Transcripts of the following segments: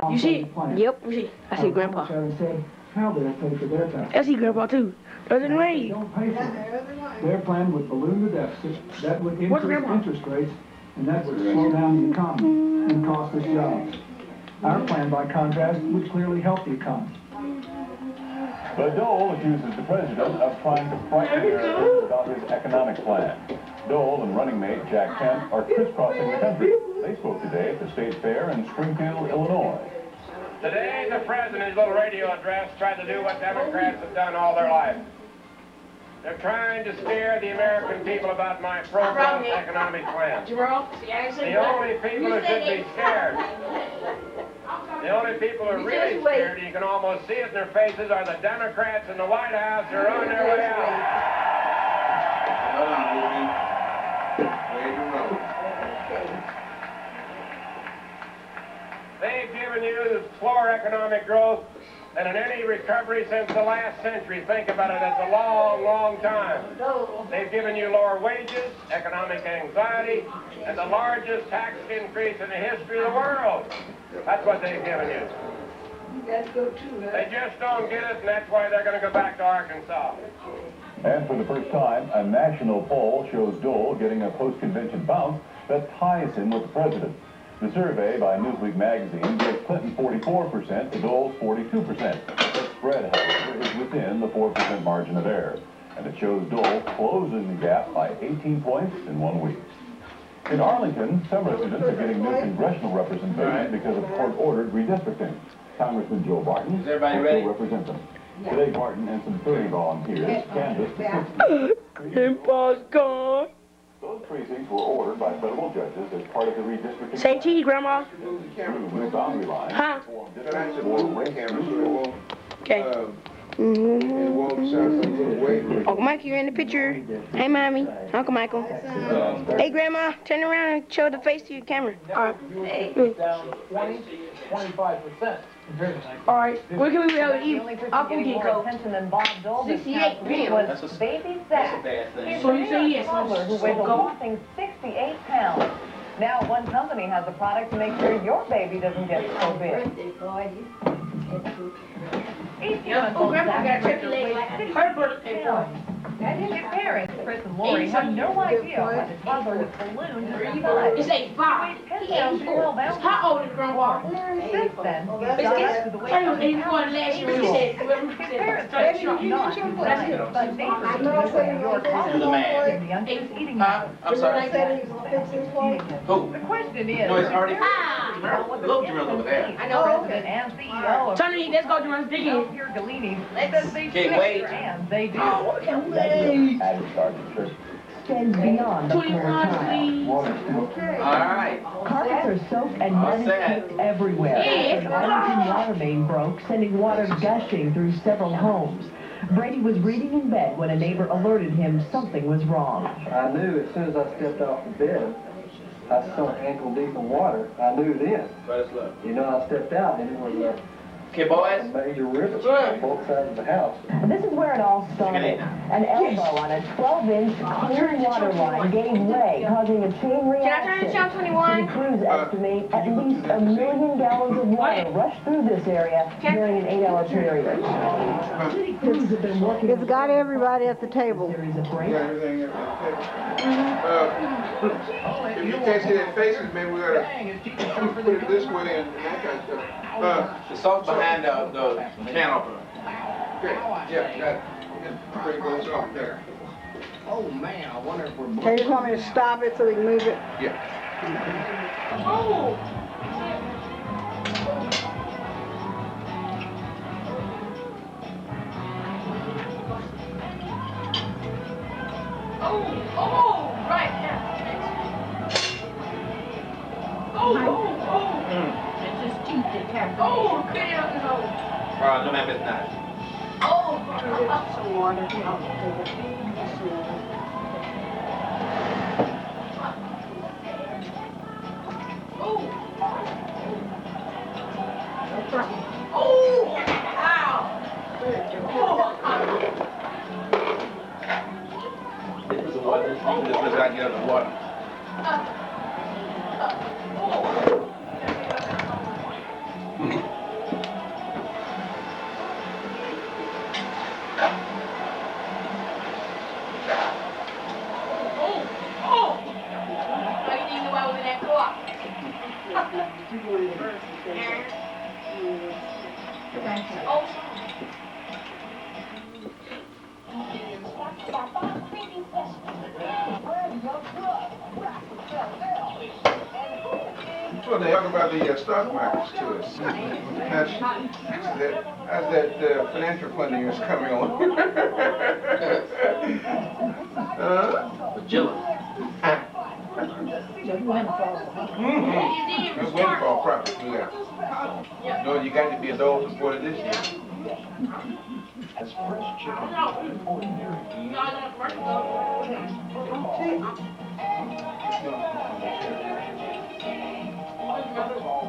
You see it? Yep. You see it? I see Grandpa. How they'll pay for their taxes. I see Grandpa too. There's a They rain. don't pay for it. Their plan would balloon the deficit, that would What's increase Grandpa? interest rates, and that would slow down the economy and cost us jobs. Our plan, by contrast, would clearly help the economy. But Dole accuses the president of trying to frighten Americans about his economic plan. Dole and running mate Jack Kemp are crisscrossing the country. They spoke today at the State Fair in Springfield, Illinois. Today, the president's little radio address tried to do what Democrats have done all their life. They're trying to scare the American people about my program economic plan. The only people who should be scared, the only people who are really scared, you can almost see it in their faces, are the Democrats in the White House who are on their way out. Hold on, Rudy. Ready to roll. They've given you slower economic growth than in any recovery since the last century. Think about it, it's a long, long time. They've given you lower wages, economic anxiety, and the largest tax increase in the history of the world. That's what they've given you. They just don't get it, and that's why they're going to go back to Arkansas. And for the first time, a national poll shows Dole getting a post-convention bounce that ties him with the president. The survey by Newsweek magazine gives Clinton 44% to Dole's 42%. The spread, however, is within the 4% margin of error, and it shows Dole closing the gap by 18 points in 1 week. In Arlington, some residents are getting new congressional representation because of court-ordered redistricting. Congressman Joe Barton will represent them. Today, Barton and some 30 volunteers canvassed the 60. Grandpa's gone. Those precincts were ordered by federal judges as part of the redistricting. Say cheese, Grandma. New boundary lines. Huh? Okay. Uncle Mike, you're in the picture. Hey, Mommy. Uncle Michael. Hey, Grandma. Turn around and show the face to your camera. All right. Hey. Down 25%. All right. Where can we go to eat? Getting more attention than Bob Dole this 68 past week was Baby Zach. So you say yes. Who weighs a whopping 68 pounds. Now one company has a product to make sure your baby doesn't get so big. Oh, Grandpa got a turkey leg like her birthday party. His parents, Chris and Lori, have no idea why the toddler was ballooned to the side. It's 85. He ate 4. How old is Grandpa? Since then, he's It's got to the weight I was of 84 last year when he said, whoever his said, parents start are short. not too blind, but neighbors in New York To the man. the youngster's eating habits. I'm sorry. Who? The question is, No, it's already. Ah! Look, Jamil over there. I know. President and CEO of Tony, let's go to Run Digging. Pierre Galini says they Can't should, wait. and they do. Oh, can't wait. Added Sergeant Church. Extends beyond the floor 21, tile. please. All right. Carpets are soaked and mud is set. caked everywhere. Yes. An Arlington water main broke, sending water gushing through several homes. Brady was reading in bed when a neighbor alerted him something was wrong. I knew as soon as I stepped off the bed, I saw ankle deep in water. I knew then. Let us look. You know, I stepped out and it was a Okay, boys. major river on both sides of the house. This is where it all started. An elbow on a 12-inch clear water line gave way, causing a chain Can I turn it reaction. to 21? City crews estimate at least 1 million gallons of water rushed through this area during an 8-hour period. City crews have been working. It's got everybody at the table. Series of breaks. Everything is if you can't see their faces, maybe we gotta put it this way and that kind of stuff. The salt behind the can opener. Okay, yeah, got it. Bring those up there. Oh, man, I wonder if we're... Okay, you just want me to stop it so we can move it? Yeah. Oh. Oh, right, yeah. Oh. It's his teeth that tap. Oh, get out the nose. No, ma'am, it's not. Oh. Some water. Oh. Ow. This is the water. This is got to get out of the water. Thank you. Well, they talk about the stock markets to us. As that financial funding is coming on. That's windfall profit, yeah. No, you got to be adult before this year. As fresh chicken is ordinary.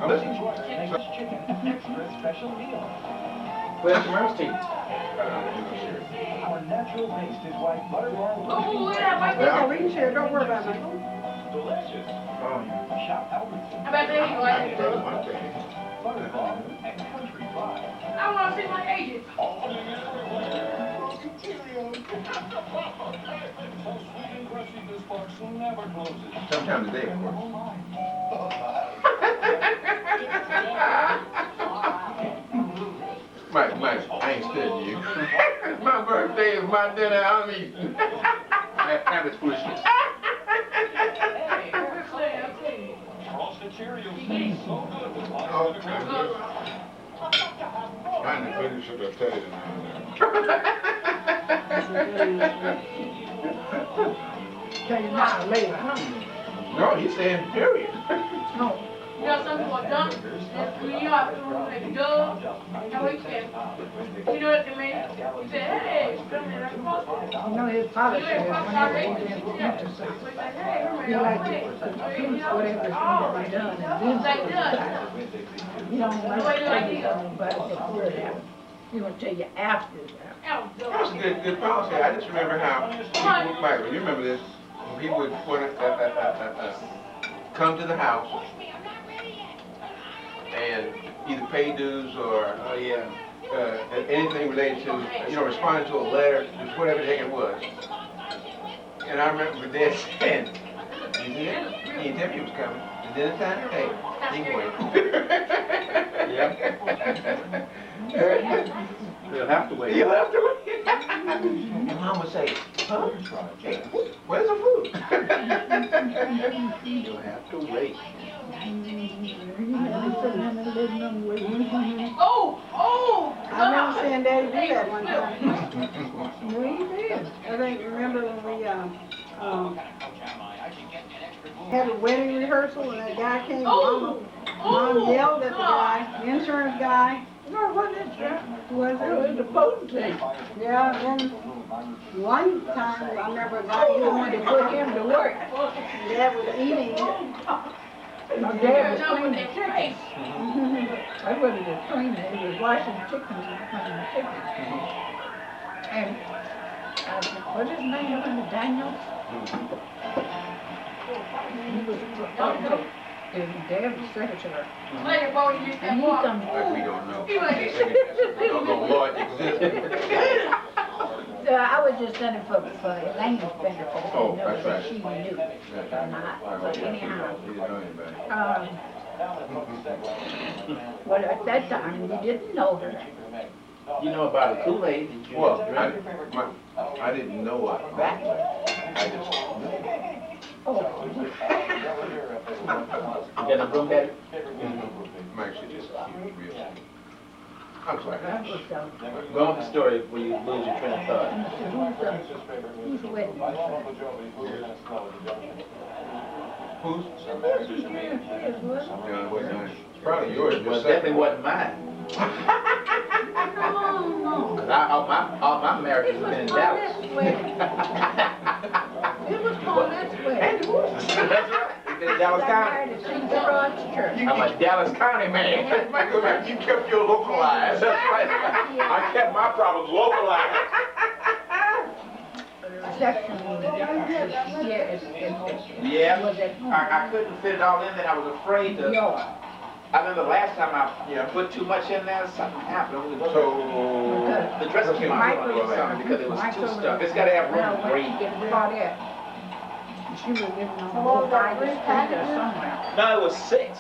I'm listening. Chicken, extra special meal. Where's the roast team? Our natural taste is white butter roll. Yeah, we can share. Don't worry about it. Delicious. Shop Albertsons. Butterball and Country Fried. I want to see my agent. Sometime today, of course. Mike, I ain't studying you. My birthday is my dinner, I'm eating. That is foolishness. Frosted Cheerios taste so good with lots of Trying to finish it, I'll tell you Tell you now later, huh? No, he's saying period. No. You know, some people are dumb. When you have to like duh, how he said, you know what I mean? He said, hey, come here, I'm supposed to. I know his father said when he was in the he liked to finish whatever's going to be done and then he don't like to tell you something about it before it happens. He will tell you after it happens. That was a good policy. I just remember how people, Michael, you remember this, when people would come to the house and either pay dues or anything related to, responding to a letter, just whatever the heck it was. And I remember my dad saying, you did? He didn't tell me he was coming. Is dinner time? Hey, you can wait. Yeah. You'll have to wait. You'll have to wait. And Mom would say, huh? Hey, where's the food? You'll have to wait. Oh! I remember seeing Daddy do that one time. No, he did. I think, remember when we had a wedding rehearsal and that guy came, Mom yelled at the guy, the insurance guy. No, it wasn't insurance. Was it? It was the potentate. Yeah, and then one time, I remember a guy, he wanted to put him to work. Dad was eating. Dad was cleaning chicken. I wasn't just cleaning, he was washing chicken and cleaning chicken. And what's his name, Daniel? He was Dad was secretary. Later, boy, you And he comes We don't know. He was don't know what exists. I was just sending for Elaine's benefit. Oh, I didn't know that's that right. she knew or not. But anyhow, He didn't know anybody. well, at that time, you didn't know her. You know about the Kool-Aid? Did you Well, drink it? I didn't know what that was. I just knew. Oh, You got a room that? Mike should just keep it real. I'm sorry. that was Go on the story before you lose your train of thought. who's wedding? Who's? His was? Yeah, it wasn't mine. Probably yours. Well, it definitely wasn't mine. Cause all my marriages have been in Dallas. It was Paulette's wedding. That's right. You've been in Dallas County. I'm a Dallas County man. Michael, you kept your localized. That's right. I kept my problems localized. Yeah, I couldn't fit it all in there. I was afraid to. I remember last time I put too much in there, something happened. So, The dressing came out wrong something because it was too stuffed. It's got to have room to breathe. She was living on the whole somewhere. No, it was 6.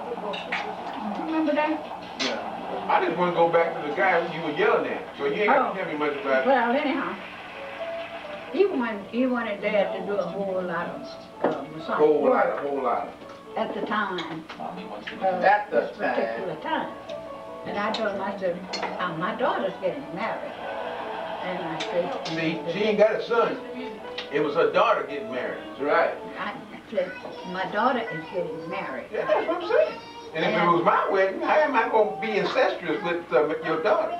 Remember that? Yeah. I just want to go back to the guy you were yelling at, so you ain't got to tell me much about it. Well, anyhow, he wanted Dad to do a whole lot of Masonic work Whole lot. at the time. At the this particular time. And I told him, I said, my daughter's getting married. And I said, See, she ain't got a son. It was her daughter getting married. That's right. I said, my daughter is getting married. Yeah, that's what I'm saying. And if it was my wedding, how am I going to be incestuous with your daughter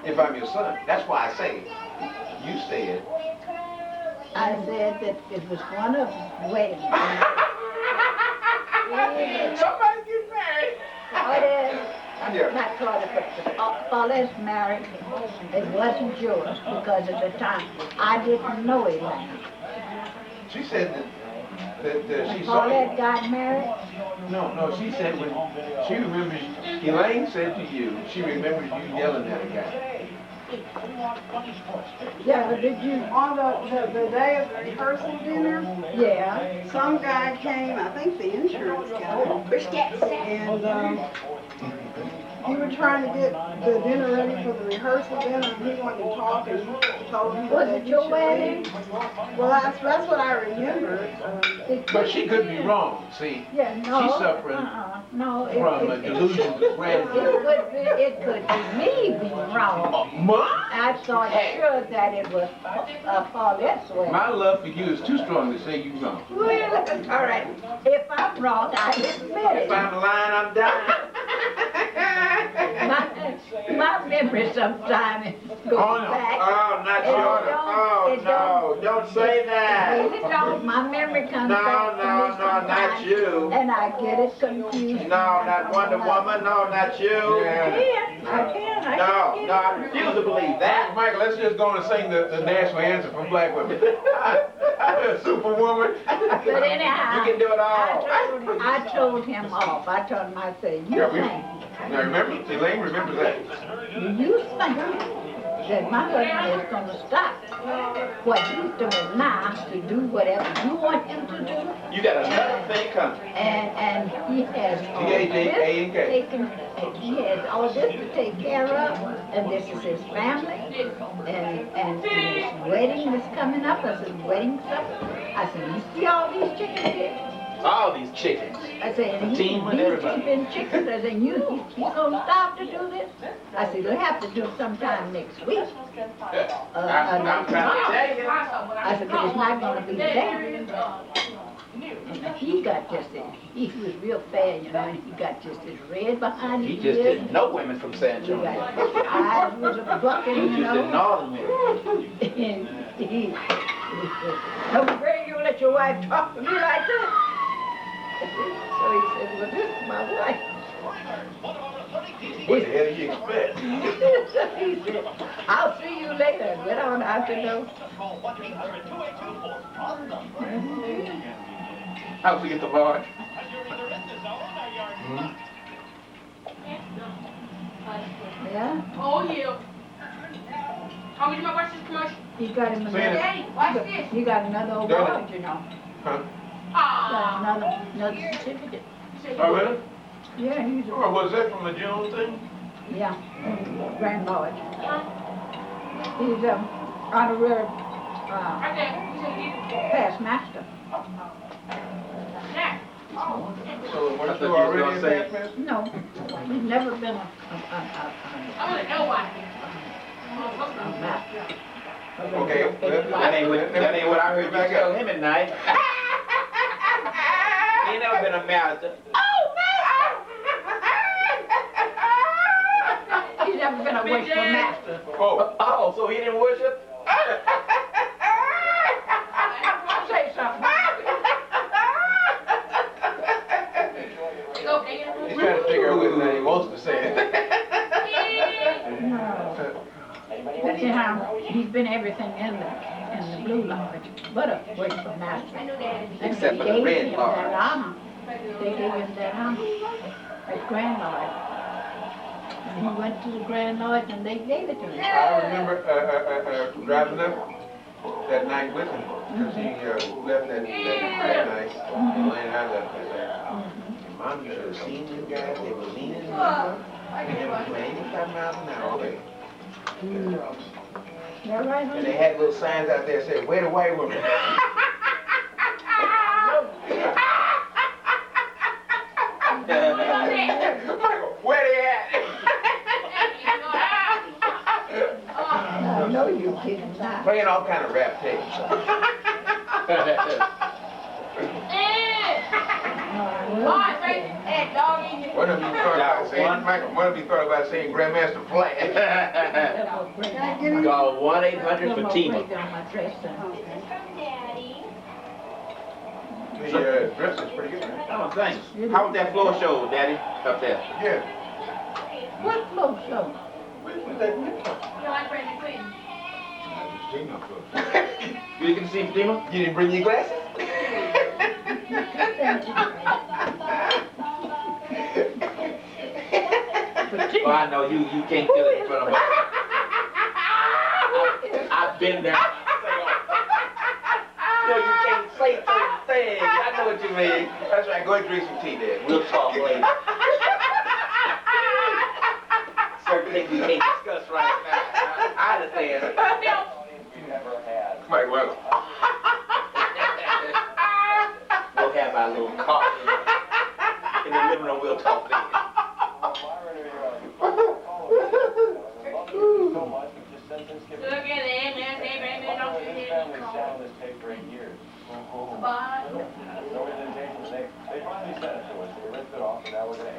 if I'm your son? That's why I say it. You said. I said that it was one of his weddings. Somebody get married. Not Claudia, but Paulette's marriage, it wasn't yours because at the time I didn't know Elaine. She said that she saw Paulette you. got married? No, she said when she remembers, Elaine said to you, she remembers you yelling at a guy. Yeah, but did you? On the day of the rehearsal dinner, Yeah. some guy came, I think the insurance guy, and he was trying to get the dinner ready for the rehearsal dinner, and he wanted to talk, and told him. Was it your wedding? Well, that's what I remember. But she could be wrong, see. Yeah, no. She's suffering no, from a delusion of grandeur. It could be me being wrong. I thought sure that it was Paulette's wedding. My love for you is too strong to say you wrong. Well, all right. If I'm wrong, I admit it. If I'm lying, I'm dying. My memory sometimes goes back. Oh, not yours. Oh, no, don't say that. Really don't. My memory comes No, back to me no, sometimes, not you. and I get it confused. No, not Wonder Woman. No, not you. I can. No, I refuse to believe that. Michael, let's just go and sing the national anthem for black women. Superwoman. But anyhow, You can do it all. I told him off. I told him, I said, you think. Now remember, Elaine remembers that. You think that my husband is going to stop what he's doing now to do whatever you want him to do? You got another thing coming. And he has all T-A-J-A-N-K. this taken, he has all this to take care of, and this is his family, and his wedding is coming up. I said, wedding supper? I said, you see all these chickens here? All these chickens. I said, and Team with everybody. keeping chickens. I said, he's gonna stop to do this? I said, he'll have to do it sometime next week. I'm trying to tell you. I said, but it's not gonna be today. He got just he was real fair, you know, and he got just as red behind He his just ears. didn't know women from San He Antonio. got his eyes was a bucking, He you just didn't know. know them women. And he I'm afraid you let your wife talk to me like that. So he said, well, this is my wife. What the hell do you expect? He said, I'll see you later. Went on out the door. How'd we get the large? Yeah? Oh, yeah. How many my watch this commercial? He got him another. Daddy, watch this. He got another award, you know. Huh? Got another certificate. Oh, really? Yeah, he's Oh, was that from the June thing? yeah, Grand Lodge. He's honorary Right there. past master. There. So, I weren't thought you you was already gonna in say- that, miss? No, he's never been I want to know why. a master. Okay, That ain't what I heard you tell him at night. He ain't never been a master. He's never been a worshipful master. Oh, So he didn't worship? Say something. he's trying to figure out whether he wants to say it. But anyhow, he's been everything in the Blue Lodge, but a worshipful master. And Except for they the gave Red him Lodge. that honor. They gave him that honor at Grand Lodge. And he went to the Grand Lodge and they gave it to him. I remember driving up that night with him, because he left that night, and I left that night. Mom, you should have seen them guys. They were leaning in the river, and they were going 85 miles an hour. And they had little signs out there saying, "Where the white woman?" Michael, where they at? I know you're kidding now. Playing all kind of rap tapes. One of you thought about saying, Michael, one of you thought about saying Grandmaster Flash. Call 1-800-FATIMA. The dress is pretty good, right? Oh, thanks. How was that floor show, Daddy, up there? Yeah. What flow show? What's that? You didn't see Fatima? You didn't bring your glasses? Oh, I know you can't feel it in front of me. I've been there. Yo, you can't say certain things. I know what you mean. That's right, go ahead and drink some tea, Dad. We'll talk later. Certain things we can't discuss right now. I understand. Mike, well. We'll have our little coffee. In the living room, we'll talk later.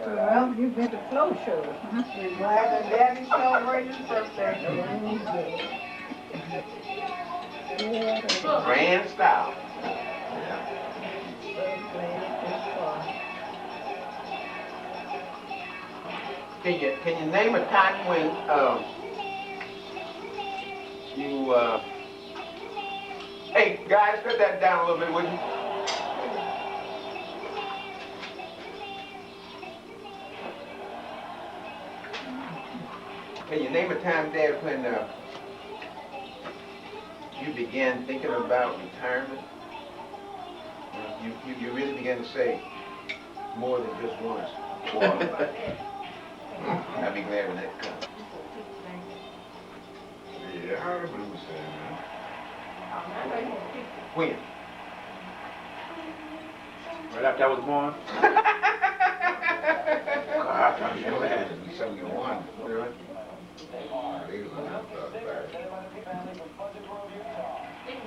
Well, you've been to flow shows, huh? We're glad that Daddy celebrated his birthday. Grand style. Can you name a time when you hey guys, cut that down a little bit, would you? Can you name a time, Dad, when you began thinking about retirement? You really began to say more than just once. I'll be glad when that comes. Yeah, I remember you saying that. When? Right after I was born? I thought you had to be 71.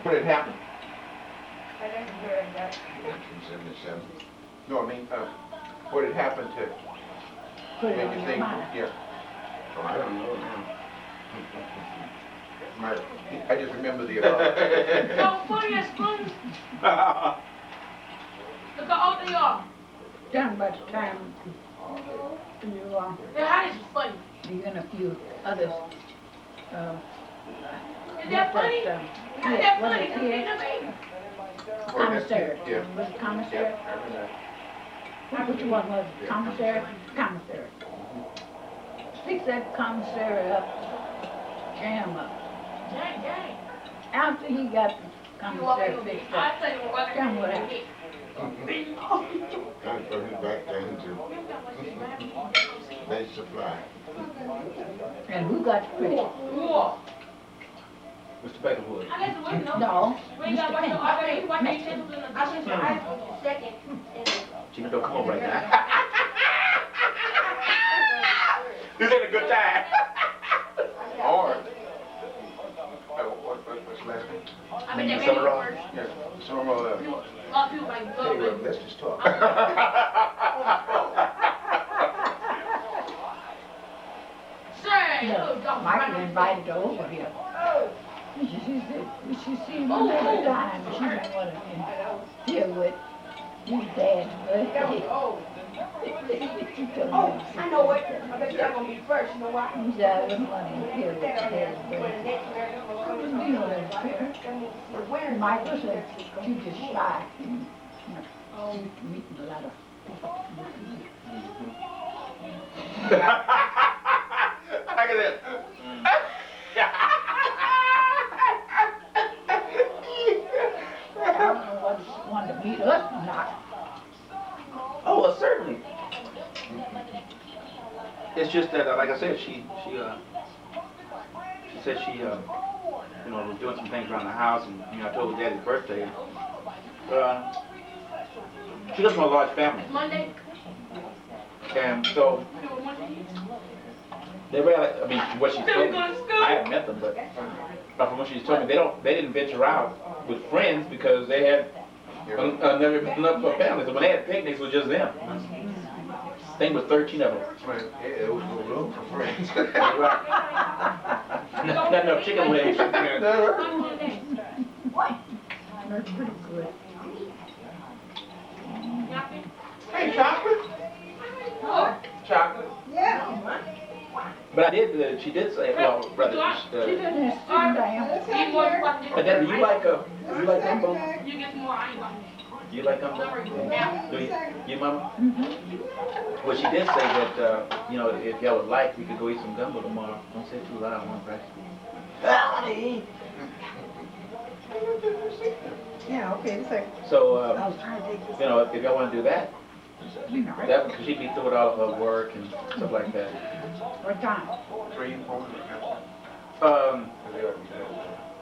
When did it happen? 1977. No, I mean, what had happened to make you think? Yeah. Oh, I don't know now. I just remember the. So funny as fun. Look how old they are. Down by the time you Their eyes is funny. you and a few others. Is that funny? Is that funny? Commissary. Yeah. Was it commissary? Yeah, I remember that. Which one was it? Commissary? Commissary. Fix that commissary up, jam up. Dang, dang. After he got the commissary fixed up, jam what happened. Time for him back down to base supply. And who got the credit? Mr. Bakerwood. No, Mr. Penn. Chica, don't come on right now. This ain't a good time. Or, what's the last name? Summerall. Yeah, Summerall. Hey, let's just talk. Michael invited her over here. She said, she seen him every time. She didn't want to deal with his dad's birthday. I know it. I bet you're gonna be first. You know why? He said, I wouldn't want to deal with his dad's birthday. You know that's fair. Michael said, she just shy. She's meeting a lot of people. Look at that. I don't know whether she wanted to meet us or not. Oh, well, certainly. it's just that, like I said, she said she, you know, was doing some things around the house, and you know, I told her Daddy's birthday. She comes from a large family. Monday. And so, they really, I mean, what she told me, I haven't met them, but from what she told me, they didn't venture out with friends because they had never been enough for families. So when they had picnics, it was just them. I think it was 13 of them. Yeah, there was no room for friends. Not enough chicken legs. That's pretty good. Hey, chocolate? Chocolate? Yeah. But I did, she did say, well, brother, She didn't sit down. but then do you like gumbo? You get more iron. Do you like gumbo? Yeah. Do you, mama? Well, she did say that, you know, if y'all would like, we could go eat some gumbo tomorrow. Don't say it too loud, I want to practice. Yeah, okay, so. So, I was trying to take this. you know, if y'all want to do that, that because she'd be through with all of her work and stuff like that. What time? 3, 4.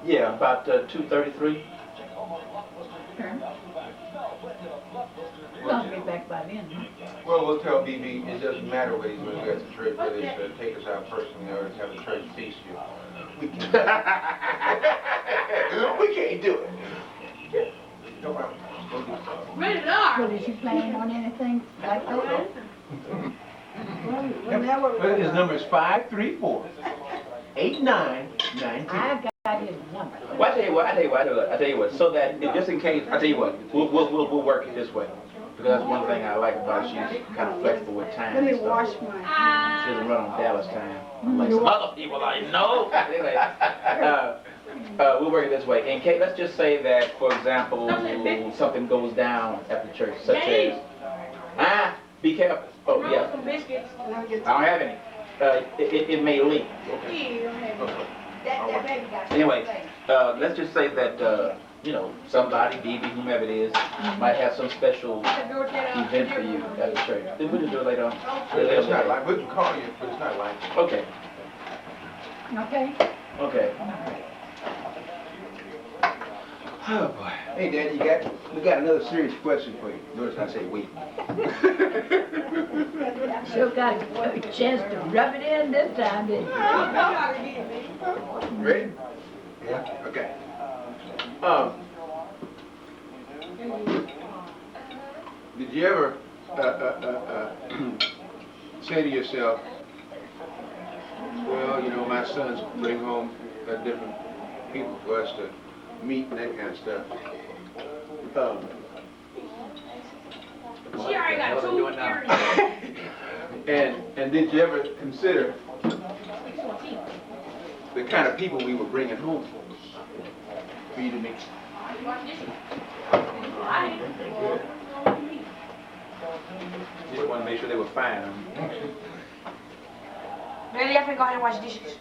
Yeah, about 2:33. I'll be back by then. Well, we'll tell BB it doesn't matter whether he's going to go to church, whether it's take us out personally or have a church feast here. We can. We can't do it. No problem. Ready to rock. Well, is she planning on anything like that? Well, his number is 534-8992. I got his number. Well, I tell you what, so that, just in case, I tell you what, we'll work it this way. Because that's one thing I like about her, she's kind of flexible with time. Let me and stuff. wash my hands. She doesn't run on Dallas time, like some other people I know. Anyway, we'll work it this way. In case, let's just say that, for example, something goes down at the church, such as, be careful. Oh, yeah. Some biscuits. I don't have any. It may leak. Okay. Anyway, let's just say that, you know, somebody, BB, whomever it is, might have some special event for you at the church. Then we'll just do it later on. It's not like, we can call you, but it's not like. Okay. Okay? Okay. Oh, boy. Hey, Dad, we got another serious question for you. Notice I say wait. Sure got a chance to rub it in this time, didn't you? Ready? Yeah. Okay. Did you ever say to yourself, well, you know, my sons bring home different people for us to meet and that kind of stuff. She already got 2 earrings. And did you ever consider the kind of people we were bringing home for you to meet? Just want to make sure they were fine. Really, I can go ahead and wash dishes.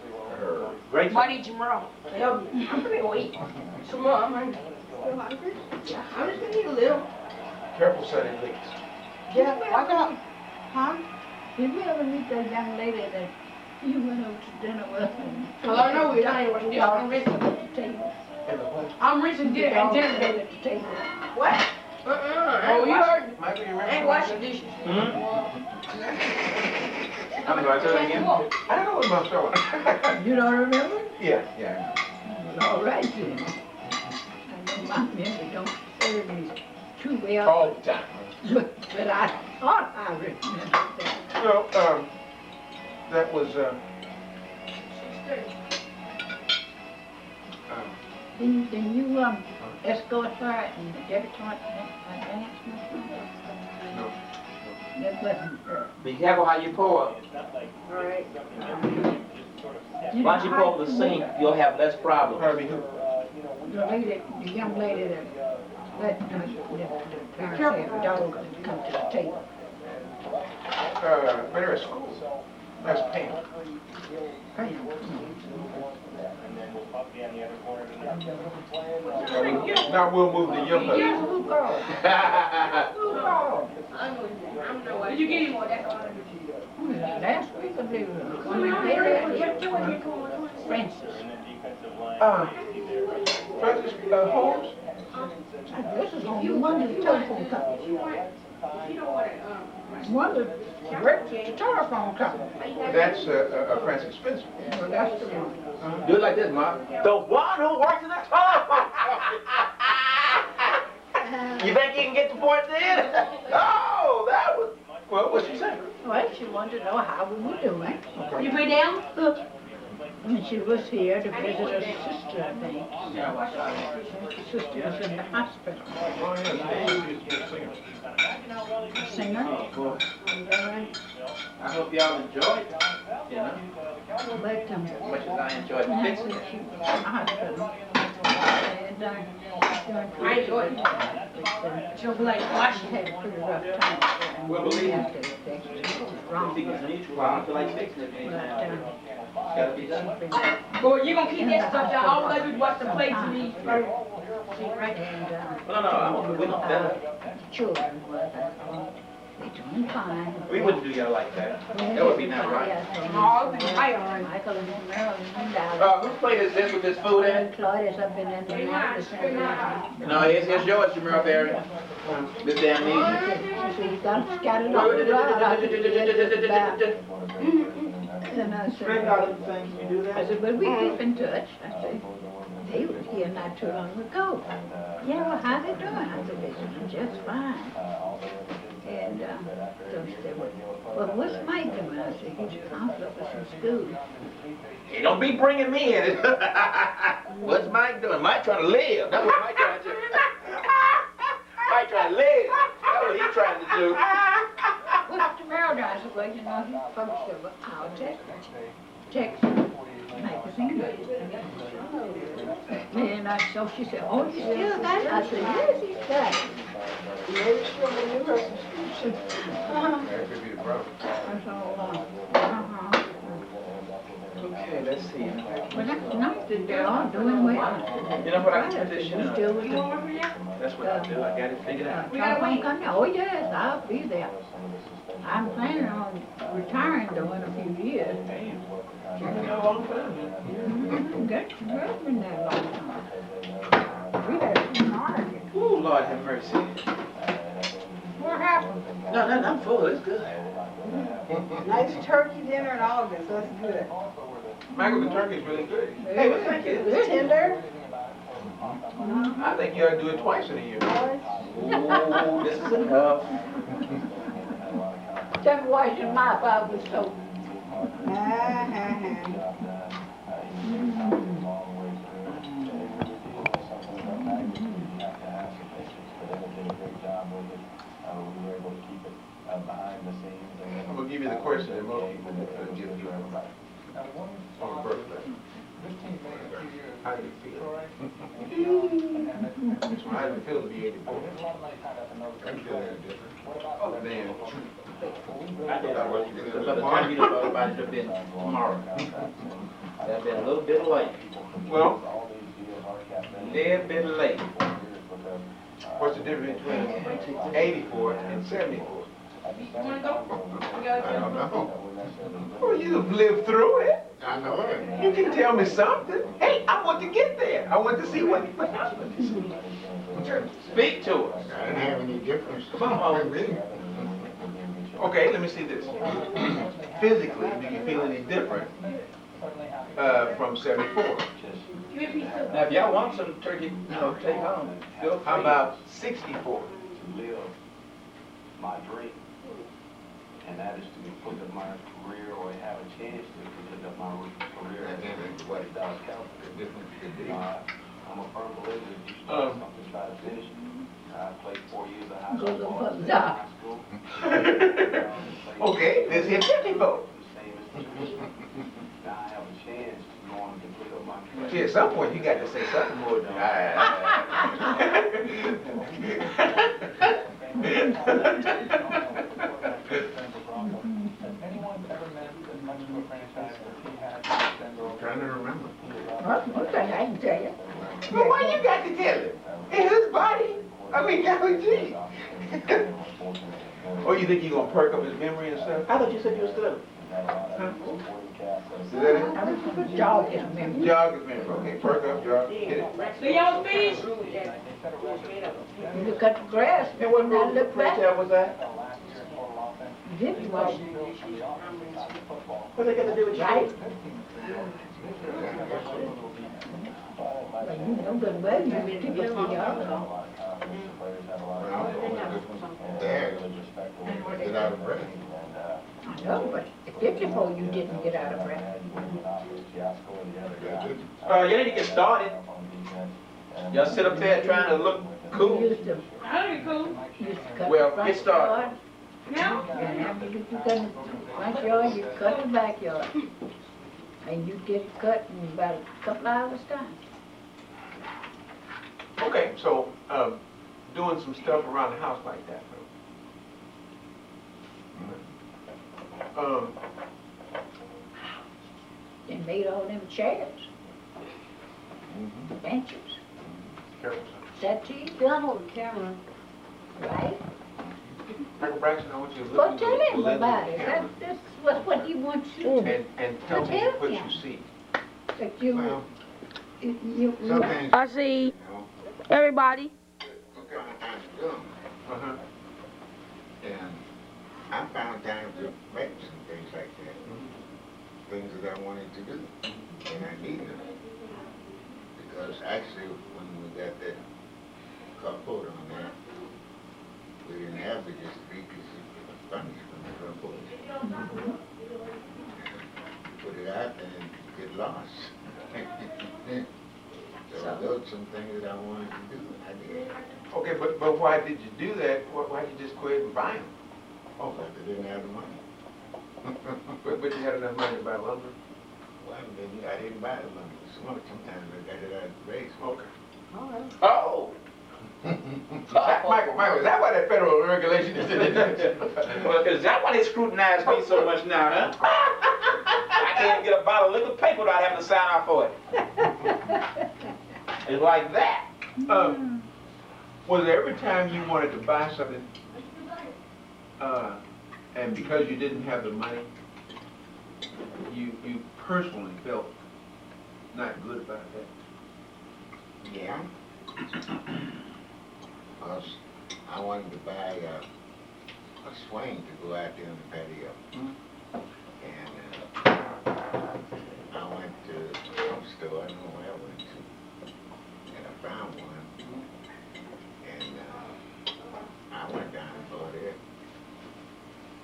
Great. Money tomorrow. I'm gonna go eat. Tomorrow, I'm hungry. Still hungry? Yeah, I'm just gonna eat a little. Careful, Sonny, please. Yeah, Watch out. Huh? did we ever meet that young lady that you went over to dinner with? Well, I know we're not even washing dishes. I'm rinsing. At the table. I'm rinsing dinner and dinner. At the table. What? Oh, you heard me. Michael, you I remember? ain't washing dishes. I'm going to say that again. I don't know what my story. You don't remember? Yeah. All right, then. I know my memory don't serve me too well. All the time. But I thought I remembered that. So, that was, Didn't you escort her and debutante dance? no. That wasn't her. Be careful how you pour. All right. Once you pour the sink, you'll have less problems. Harvey, who? The young lady that let the parents have a dog come to the table. Better school. That's Pam. Now we'll move the young lady. Yes, little girl. Little girl. Did you get any more? That's all. Last week or possibly Francis. Francis Holmes? This is on one of the telephone companies. One of the telephone companies. That's Francis Spencer. Well, that's the one. Do it like this, Mark. The one who works in the telephone. You think you can get the point then? Oh, that was. Well, what'd she say? Well, she wanted to know how we were doing. You put it down? When she was here to visit her sister, I think. Her sister was in the hospital. Singer? I hope y'all enjoyed it. You know, But, as much as I enjoyed that's fixing what it. she was in the hospital. And, I enjoyed it. She'll be like, watch she had a pretty rough time. Well, believe me. After the fix, it was wrong. I feel like fixing it anytime. Gotta be done. Boy, you gonna keep that stuff down. All I do is watch the plates and eat. Right. And, No, we don't better. children were, they doing fine. We wouldn't do y'all like that. That would be not right. Oh, I already. Michael and Marilyn and Dallas. Whose plate is this with this food in? Claudia's up in Indianapolis. No, it's yours, Jamil Berry. This damn She said, you got to scatter it all around. And I said, I said, but we keep in touch. I said, they were here not too long ago. Yeah, well, how they doing? I said, they're doing just fine. And so she said, well, what's Mike doing? I said, he's counselor for some school. Hey, don't be bringing me in. What's Mike doing? Mike trying to live. That's what Mike trying to do. Mike trying to live. That's what he's trying to do. Well, Dr. Merrill does it, well, you know, he published our text magazine. And so she said, oh, you still got it? I said, yes, he's got it. Maybe she'll give her subscription. That could be the problem. Okay, let's see. Well, that's nice that they're all doing well. You know what I can petition? Still with the That's what I do. I got it figured out. telephone company. Oh, yes, I'll be there. I'm planning on retiring though in a few years. Good, well, been that long time. We had some arguments. Ooh, Lord have mercy. What happened? No, I'm full. It's good. Nice turkey dinner in August, that's good. Michael, the turkey's really good. Hey, well, thank you. It's tender. I think you ought to do it twice in a year. Ooh, this is enough. Tell me why your mouth out with soap. I'm going to give you the question that most people give you on the birthday. How do you feel? How do you feel to be 84? I'm feeling different. Other than By the time you know about it, it'll be tomorrow. That'll be a little bit late. well, A little bit late. what's the difference between 84 and 74? You wanna go? I don't know. Well, you've lived through it. I know it. You can tell me something. Hey, I want to get there. I want to see what happened. Speak to us. I didn't have any difference. Come on, really. Okay, let me see this. Physically, do you feel any different from 74? Now, if y'all want some turkey, take home. Feel free. How about 64? Live my dream, and that is to put up my career or have a chance to put up my career in what Dallas, California. I'm a firm believer if you start something, try to finish it. I played 4 years of high school. Okay, let's hit 54. Now I have a chance to go on and complete up my career. See, at some point you got to say something more than I'm trying to remember. Okay, I can tell you. But why you got to tell him? In his body? I mean, golly gee. Oh, you think you're going to perk up his memory and stuff? I thought you said you were still. See that? Jog is member. Jog is member. Okay, perk up, jog. Hit it. Do y'all fish? You look at the grass, and when I look back, was that? this was What they got to do with right. But you know good well, you been to get the other. There. Get out of breath. I know, but it's before you didn't get out of breath. You need to get started. Y'all sit up there trying to look cool. You used to, That'll be cool. you used to cut Well, the front get started. yard, Now? and after you cut the front yard, you cut the backyard. And you get it cut in about a couple hours time. Okay, so doing some stuff around the house like that. They made all them chairs, benches, Careful, settees, Got on camera. right? Michael Braxton, I want you to look Well, into tell the him lens about of the it. camera That's what he wants you to, and tell me Tell what him. you see. that you, Well, you, something, I see everybody. uh-huh. And I found time to make some things like that. Things that I wanted to do. And I needed them. Because actually, when we got that carport on there, we didn't have but just 3 pieces of furniture from the carport. Put it out and get lost. So those are some things that I wanted to do, and I did. Okay, but why did you do that? Why did you just go ahead and buy them? Oh, but they didn't have the money. But you had enough money to buy lumber? Well, maybe I didn't buy the lumber. Sometimes I got it out of the base. Okay. Oh! Michael, is that why that federal regulation is in it? Well, is that why they scrutinize me so much now, huh? I can't get a bottle of liquid paper without having to sign off for it. It's like that. Was there every time you wanted to buy something, and because you didn't have the money, you personally felt not good about that? Yeah. Because I wanted to buy a swing to go out there on the patio. And I went to some store, I don't know where I went to, and I found one. And I went down and bought it.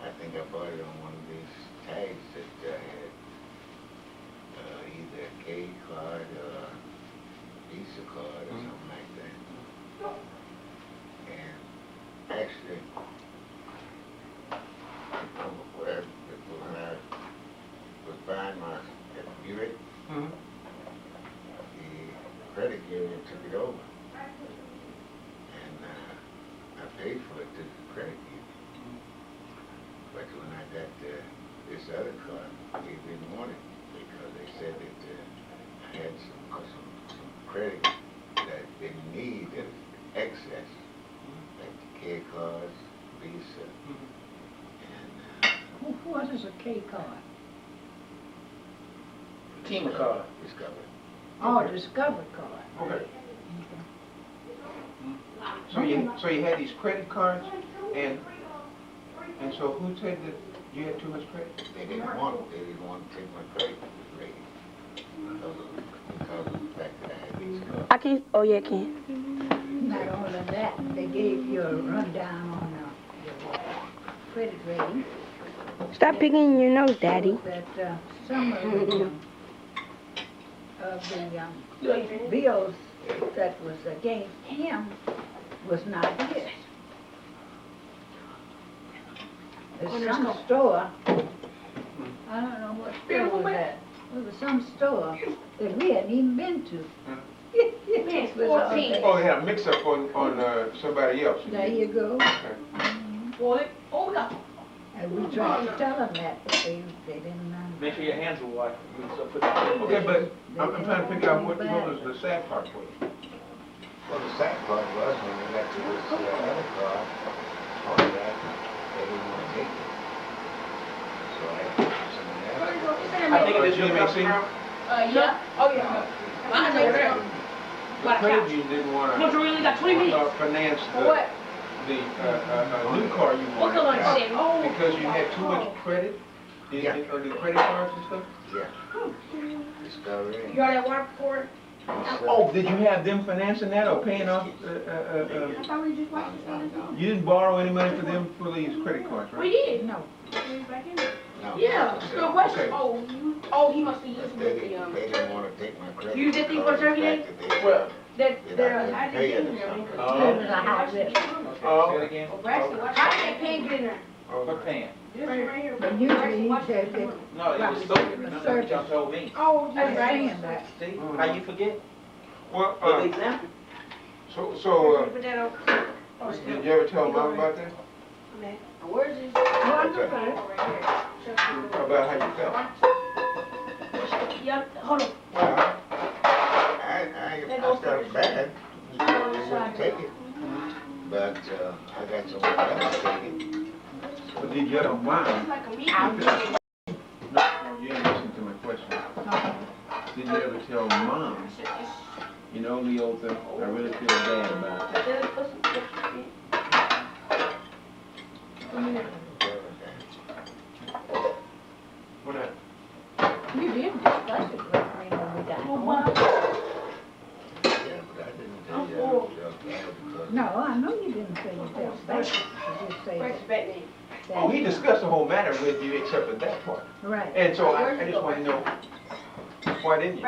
I think I bought it on one of these tags that had either a K card or Visa card or something like that. And actually, when I was buying my Buick, the credit union took it over. And I paid for it to the credit union. But when I got this other card, they didn't want it because they said that I had some credit that didn't need excess, like the K cards, Visa, and what is a K card? Team card. Discover. Oh, Discover card. Okay. So you had these credit cards, and so who said that you had too much credit? They didn't want to take my credit rating because of the fact that I had these cards. I can. Oh yeah, I can. Not only that, they gave you a rundown on your credit rating. Stop picking your nose, Daddy. That some of the bills that was against him was not his. There's some store, I don't know what store was that. There was some store that we hadn't even been to. It was all there. Oh, they had a mix-up on somebody else. There you go. Boy, hold up. And we tried to tell them that, but they didn't Make sure your hands are washed. Okay, but I'm trying to figure out what was the sad part for you. Well, the sad part was when we got to this other card, all of that, they didn't want to take it. So I had to put some I think it is your GMAC? Yeah. Oh, yeah. I know that. The credit union didn't want Don't you really got 20 minutes? finance For what? the new car you What color wanted. is it? Oh. Because you had too much credit, or the credit cards and stuff? Yeah. It's already. You got that water poured? Oh, did you have them financing that or paying off, I thought we just watched this. you didn't borrow any money for them for these credit cards, right? We did. No. No. Yeah, good question. Okay. Oh, he must be using They the, didn't, they didn't want to take my credit. You did think card for Turkey back Day? that they- Well, that, I didn't pay it. Oh. Say it again? I can't get in there. What pan? This one right here. But usually he says that. No, it was soap. Remember what y'all told me. Oh, I'm that's right. saying that. See, how you forget? Well, Good example. so, Put that on. did you ever tell Mom about that? Where's this? About how you felt? Yep, hold on. Well, I felt bad. They wouldn't take it. But, I got someone else to take it. But did you ever mind? Like a meat. No, you ain't listening to my question. Did you ever tell Mom, you know, Leota, I really feel bad about that? What happened? You did discuss it with me when we got home. Yeah, but I didn't tell you I felt bad because. No, I know you didn't say you felt bad. You just say that. Oh, he discussed the whole matter with you except for that part. Right. And so I just want to know, why didn't you?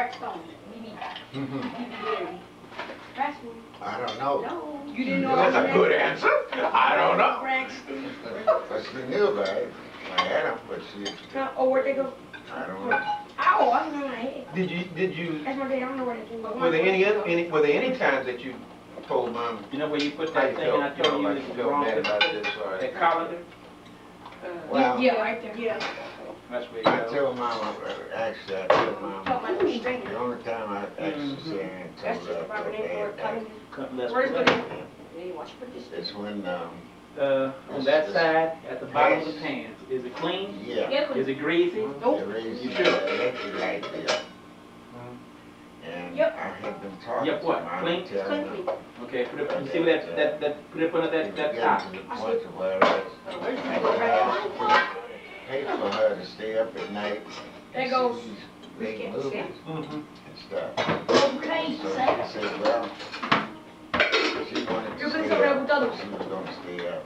I don't know. You didn't know. That's a good answer. I don't know. But she knew about it. I had them, but she, Oh, where'd they go? I don't know. Ow, I don't know my head. Did you, That's my day, I don't know where they go. were there any times that you told Mom, You know where you put how that you thing and I felt, you know, told you like it you was felt wrong? bad about this or? That colander? Well, Yeah, right there, yeah. That's where you I go. tell Mama, actually, I tell Talk Mama, my new stranger. the only time I actually say I That's told just her the I proper felt name for it, bad cutting. Cut less Where's the blood. name? Yeah, you watch it put this. it's when, On that side, at the bottom of the pan, is it clean? yeah, Yeah, Is it greasy? there is You an sure? electric light bill. And Yep. I had been talking Yep, to what? Mama, Clean? telling her, Okay, put it, you see where put it under that getting top. to the point of where I pay for her to stay up at night. There and goes. see these big movies and stuff. Okay, So say. I said, well, she wanted to You're stay gonna go up. with others. She was gonna stay up.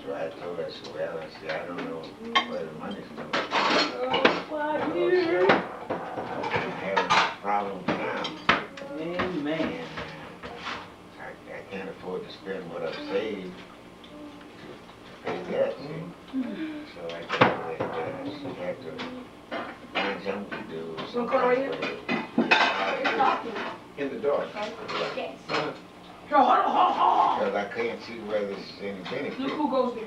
So I told her, I said, well, I said, I don't know where the money's coming from. I'm having a problem now. Amen. And I can't afford to spend what I've saved to pay that, see? So I told her that she had to find something to do. Wanna call her in? In the dark. Yes. Hold on. Because I can't see where there's any benefit. Look who goes there.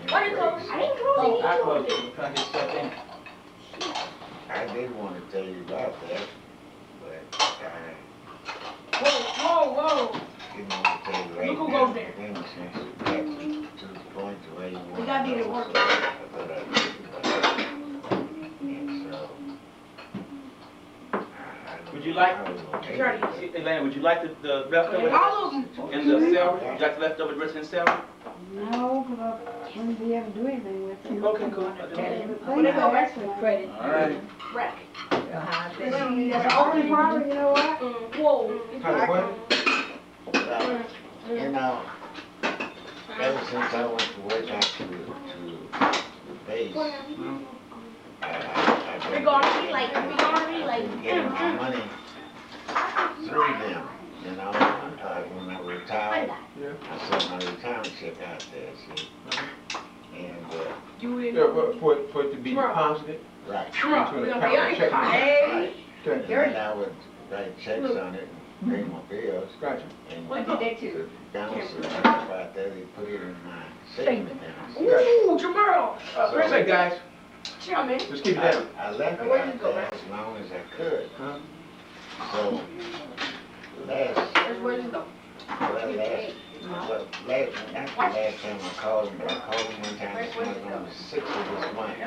Why you close? I ain't Oh, I closing. closed it, trying to get stuff in. I did want to tell you about that, but I Whoa. didn't want to tell you right Look who now. goes there. Then since you got to the point to where you want We gotta be to at work. but I did, and so, I don't Would you know like- how it's gonna You already- take. Elena, would you like the leftover All of them. in the celery? Would you like the leftover dressing in celery? No, because I wouldn't be able to do anything with it. Okay, cool. When they go back to the credit. All right. Rack. That's the only problem, you know what? Whoa. Honey, what? You know, ever since I went to work out to the base, I've We're been gonna be late. We're gonna be late. getting my money through them, you know. When I retired, I sent my retirement check out there, see. And, Yeah, for it to be deposited right. into an account checking account. Hey. Okay. And I would write checks on it and pay my bills. Gotcha. And What did that do? the balance about that, they put it in my savings account. Ooh, Jamal. Where's that, guys? Chill, man. Just keep it down. I left it Where you out go, there man? as long as I could. Huh? So, last, Where's it go? not the last time I called them, but I called them one time, this month on the 6th of this month.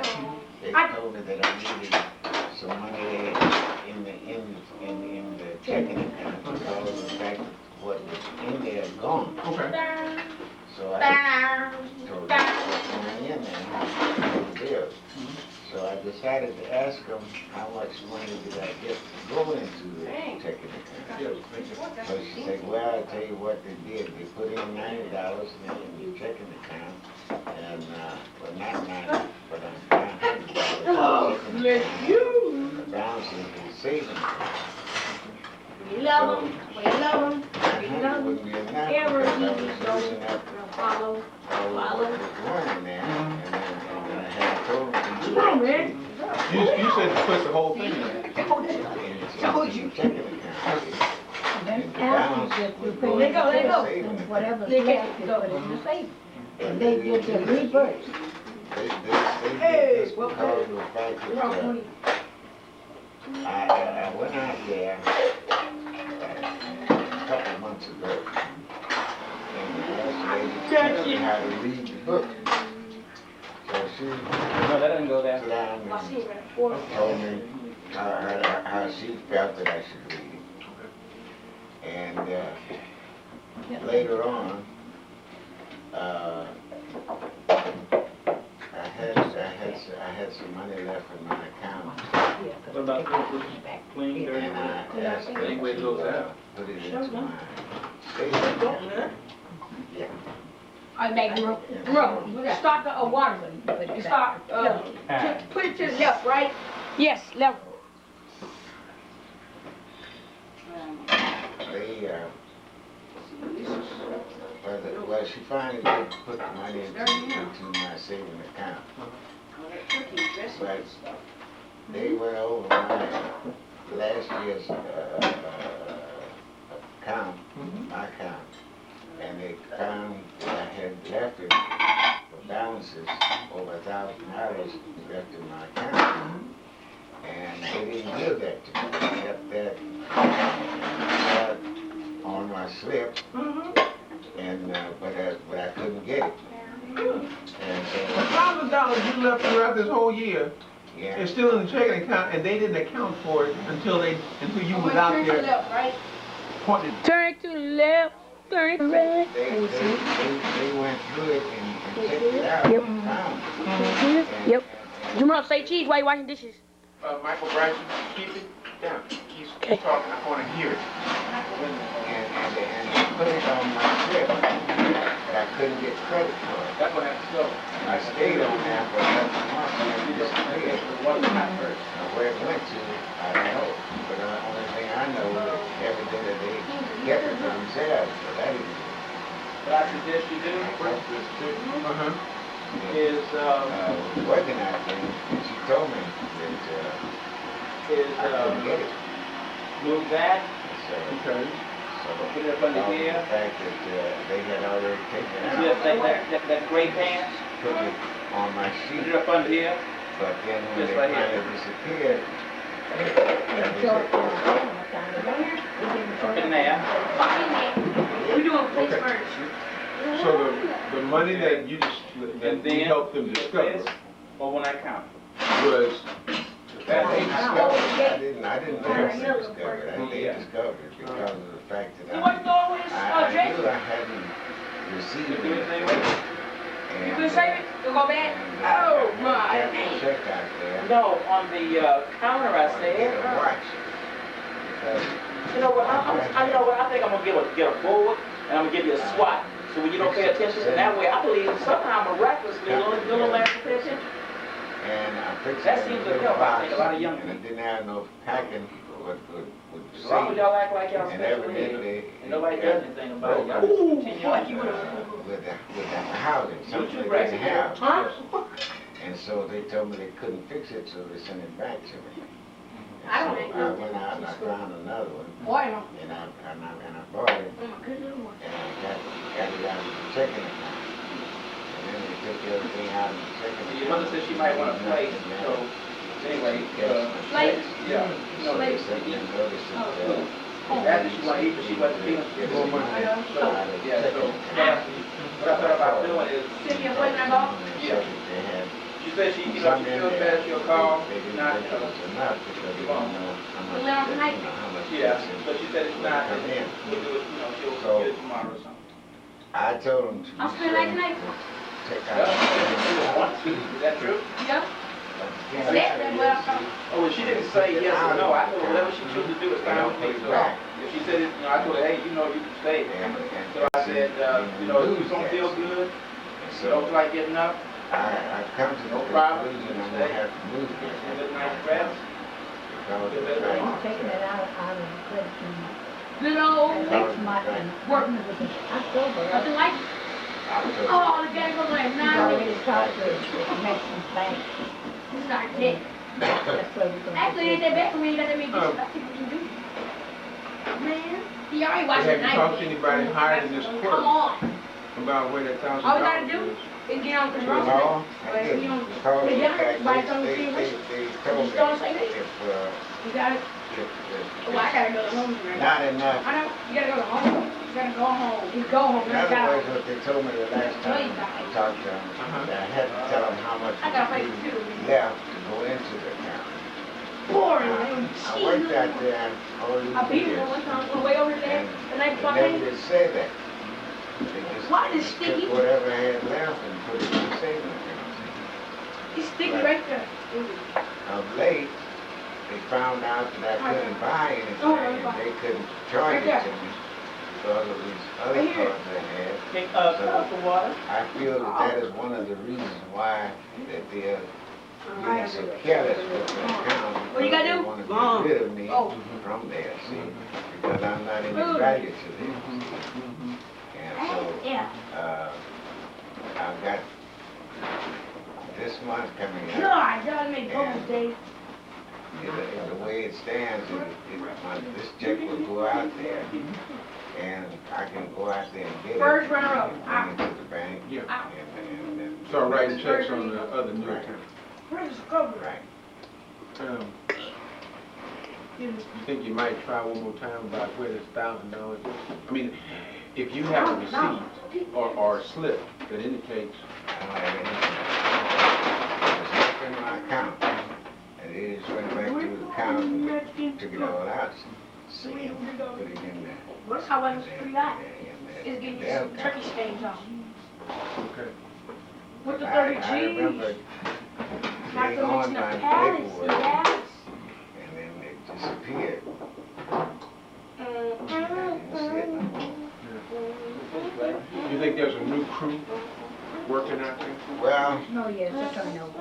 They I told me that I needed some money in the checking account because of the fact that what was in there is gone. Okay. So I told him what's going in there, the bills. So I decided to ask him how much money did I get going into the checking account. So she said, well, I'll tell you what they did. They put in $90 in the checking account, and well, not 90, but $900. Oh, bless you. The balance in the savings account. We love them. We love them. $900 wouldn't be enough because I was using up Follow. all of what was going in there, and then I had told him to do Come on, man. You said to put the whole thing in. Told you. Checking account. Let go. Whatever's left, they put in the safe. And they get the reverse. They did this because of the fact that I went out there a couple of months ago, and the last lady taught me how to read the book. So she No, that doesn't go there. sat down and told me how she felt that I should read it. And later on, I had some money left in my account. What about clean, dirty? And I asked her to put it into my savings account. Yeah. All right, back, bro, start the water. Start, put it to the left, right? Yes, left. Well, she finally did put the money into my saving account. But they went over my last year's account, my account, and they found that I had left it for balances over $1,000 left in my account. And they didn't give that to me. They kept that on my slip, and but I couldn't get it. And so, $1,000 you left throughout this whole year. yeah. It's still in the checking account, and they didn't account for it until you was out Turn to the there left, right? pointing. Turn to the left. Turn to the right. They went through it and checked it out. Yep. And found it. Yep. Jamal, say cheese while you're washing dishes. Michael Bryson, keep it down. He's Okay. talking, I want to hear it. And they put it on my slip, but I couldn't get credit for it. That's what has to go. I stayed on there for a couple of months and it disappeared. What not first? Now, where it went to, I don't know. But the only thing I know is evidently they kept it for themselves, but I didn't. What I suggest you do is, Working out there, and she told me that I couldn't get it. move that, So, Okay. put it up under the here. fact that they had already taken See it out, that gray pants? put it on my Put sheet, it up under here. but then when Just they right here. finally disappeared, Up in there. We doing place Okay. first. So the money that you And then helped them discover this over on that counter. was I didn't know they discovered it. They discovered it because of the fact that You want to go with I Jay? knew I hadn't received You it. do anything with it? You can save it? You go back? Oh, my. Check out there. No, on the counter I Get said. a watch. Because You know what? I think I'm gonna get a board and I'm gonna give you a swat. So when you don't pay attention, and that way I believe somehow miraculously little lads will pay attention. and I fixed That it in seems a to little help, I think, a lot of box, young and it didn't have no packing would As long as see. y'all act like y'all And special evidently, needs, and nobody does anything about it, y'all broke just continue on. with the housing, something they right. didn't have. Huh? And so they told me they couldn't fix it, so they sent it back to me. I don't And so I went out and I found another one, Boy, no. and I bought it, Oh, my goodness. and I got it out of the checking account. And then they took everything out of the checking account. Your mother said she might want to play, so anyway, Slate? yeah, you know, They they sent me a notice that, after she wanted to eat, but she wasn't feeling Yes, good. ma'am. So, yeah, so what I thought about doing is, Send me a plate and I go? yeah, They had She said she, you know, she feels better, she'll call, not, enough because they don't know how much. yeah, but she said it's not, we'll do it, you know, she'll get it tomorrow or something. I told them to. I'll spend like tonight. Take Yeah. out. Is that true? Yeah. That's it, that's what I'm talking. Oh, well, she didn't say yes or no. I told her whatever she chooses to do is fine with me. So if she said it, you know, I told her, hey, you know, you can stay. So I said, you know, if you don't feel good, you don't feel like getting up, I come to no problem. conclusion I'm gonna have to move this. Good night's rest. Taking it out of the credit union. Good old Next month and working. October. Nothing like it. Oh, the guy goes like We've 9 already minutes. talked to Mexican Bank. It's not dead. That's where we're going. Actually, it ain't that bad for me. You got that many dishes. I think we can do it. Man, he already watched Have it you night. talked to anybody higher than this Come clerk on. about where that $1,000 All we gotta do is? is get on control. No, I But didn't. you know, Call they them got back. it by the time we They finish. told me Just don't say that. You got it. Oh, I gotta go to home right now. Not enough. I know. You gotta go to home. You gotta go home. You go home. In You other gotta words, what they told me the last time I talked to them, that I had to tell them how much I gotta pay was the computer. left to go into the account. Boring. I worked out there all these I beat him years. one time on the way over there. The night before I They never came. did say that. They just Why is it took sticky? whatever I had left and put it in the savings account. It's sticky right there. Of late, they found out that I couldn't buy anything and they couldn't charge it to me because of these other Right here. cards I had. Take some water. I feel that that is one of the reasons why that they're being so careless with the account. What you gotta They do? want to get rid of me Oh. from there, see, because I'm not any value to them. And so, Yeah. I've got this month coming up. God, y'all make bonus days. The way it stands, this check will go out there, and I can go out there and get it. First runner up. Bring it to the bank. Yeah. And Start writing checks on the other new Right. account. Where's the cover? Right. You think you might try one more time about where this $1,000 is? I mean, if you have a receipt or a slip that indicates. I don't have anything. It's not in my account. And they just went back to the account and took it all out. See, put it in there. What's how I was free that? Is getting Their some turkey account. stains off. Okay. With the I 30 G's. remember Not being to on mention the my pallets, paperwork, yes. and then it disappeared. I didn't see it no more. You think there's a new crew working out there? Well, Oh, yes, a turnover.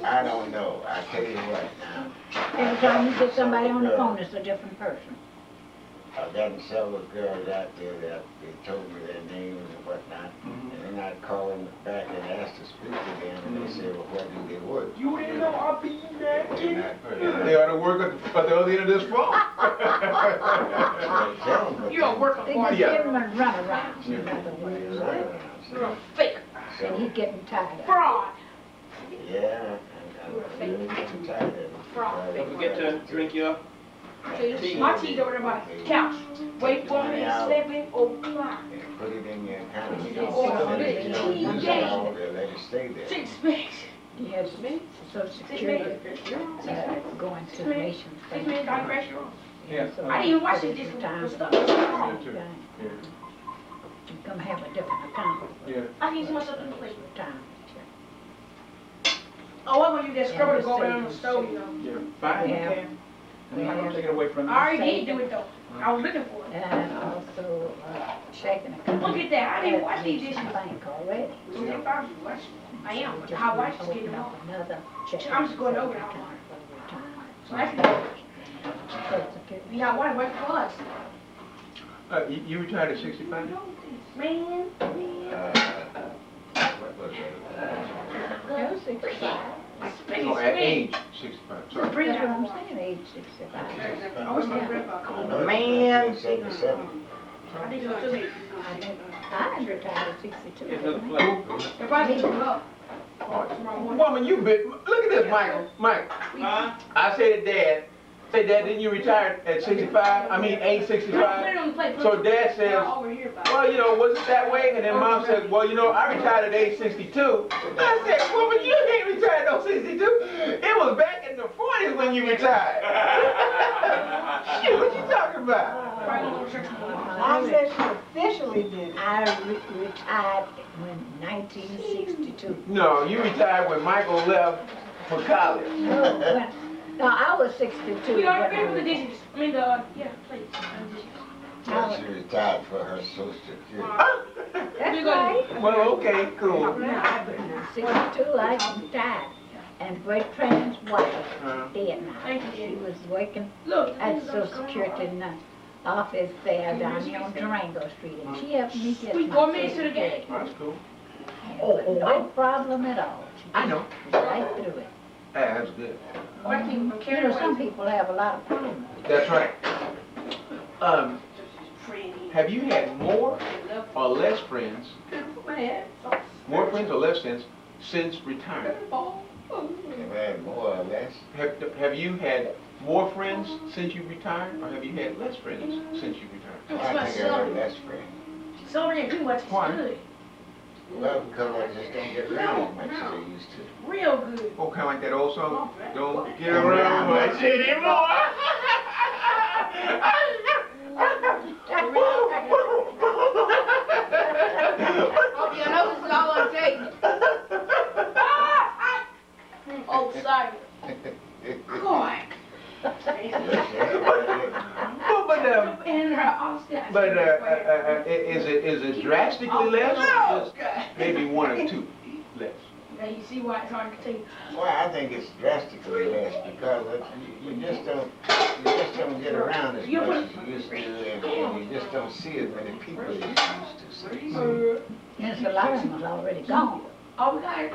I don't know. I tell you what now. Every time you get somebody on the phone, it's a different person. I've gotten several girls out there that they told me their names and whatnot, and then I'd call them back and ask to speak to them, and they say, well, where do they work? You didn't know I'll be there. And They ought to work at the other end of this phone. I tell them, but You don't work They on just Yeah. give him a runaround, in other words. You're a fake And he's getting tired of it. fraud. Yeah, I'm really getting tired of it. Fraud. Don't forget to drink your See, my tea's over there by the couch. Wait for me to step in, o'clock. And put it in your account. And Oh, then if you don't use it yeah. all, they'll let it stay there. 6 minutes. He has Social Security going to the nation. 6 minutes, I crash you off. Yeah. So I didn't even watch put it your this time stuff. stuff. Yeah. You come have a different account. Yeah. I can use myself in the plate. Time. Oh, I want you that scrubber to go around the stove, you know. Yeah. Fine, you Yeah. can. I'm not gonna take it away from you. I already did do it though. I was looking for it. And also checking account. Look at that. I didn't watch these dishes. Bank already. So if I was watching, I am. But how watch is getting Open off. up another check. I'm just going over it. So I can be how watch work for us. You retired at 65? Man. What was it? No, 65. No, at age 65. Sorry. That's what I'm saying, age 65. I was my grandpa. Man. 77. I think it's too late. I retired at 62. Here's another plate. If I need to up. Woman, you bit. Look at this, Michael. Mike, Huh? I said to Dad, Say, Dad, didn't you retire at 65? I mean, age 65? So Dad says, well, you know, was it that way? And then Mom says, well, you know, I retired at age 62. I said, well, but you ain't retired at 62. It was back in the 40s when you retired. Shit, what you talking about? I said she officially did. I retired in 1962. No, you retired when Michael left for college. No, I was 62. We already ready for the dishes. I mean, yeah, please. Well, she retired for her Social Security. That's right. Well, okay, cool. 62, I retired. And Great Friend's wife dead now. She was working at Social Security in the office there down here on Durango Street. And she helped me get my Social Security. That's cool. No problem at all. I know. Right through it. Yeah, that's good. You know, some people have a lot of problems. That's right. Have you had more or less friends? More friends or less friends since retirement? Have had more or less? Have you had more friends since you retired, or have you had less friends since you retired? I think I had less friends. Celery too much is good. Well, because I just don't get around as much as I used to. Real good. Oh, kind of like that old song? Don't get around much anymore. Oh, you know this is all on tape. Oh, sorry. God. Is it drastically less, or just maybe one or two less? Now you see why it's hard to take. Well, I think it's drastically less because you just don't get around as much as you used to, and you just don't see as many people as you used to see. Yes, a lot of them are already gone. Oh, we got it.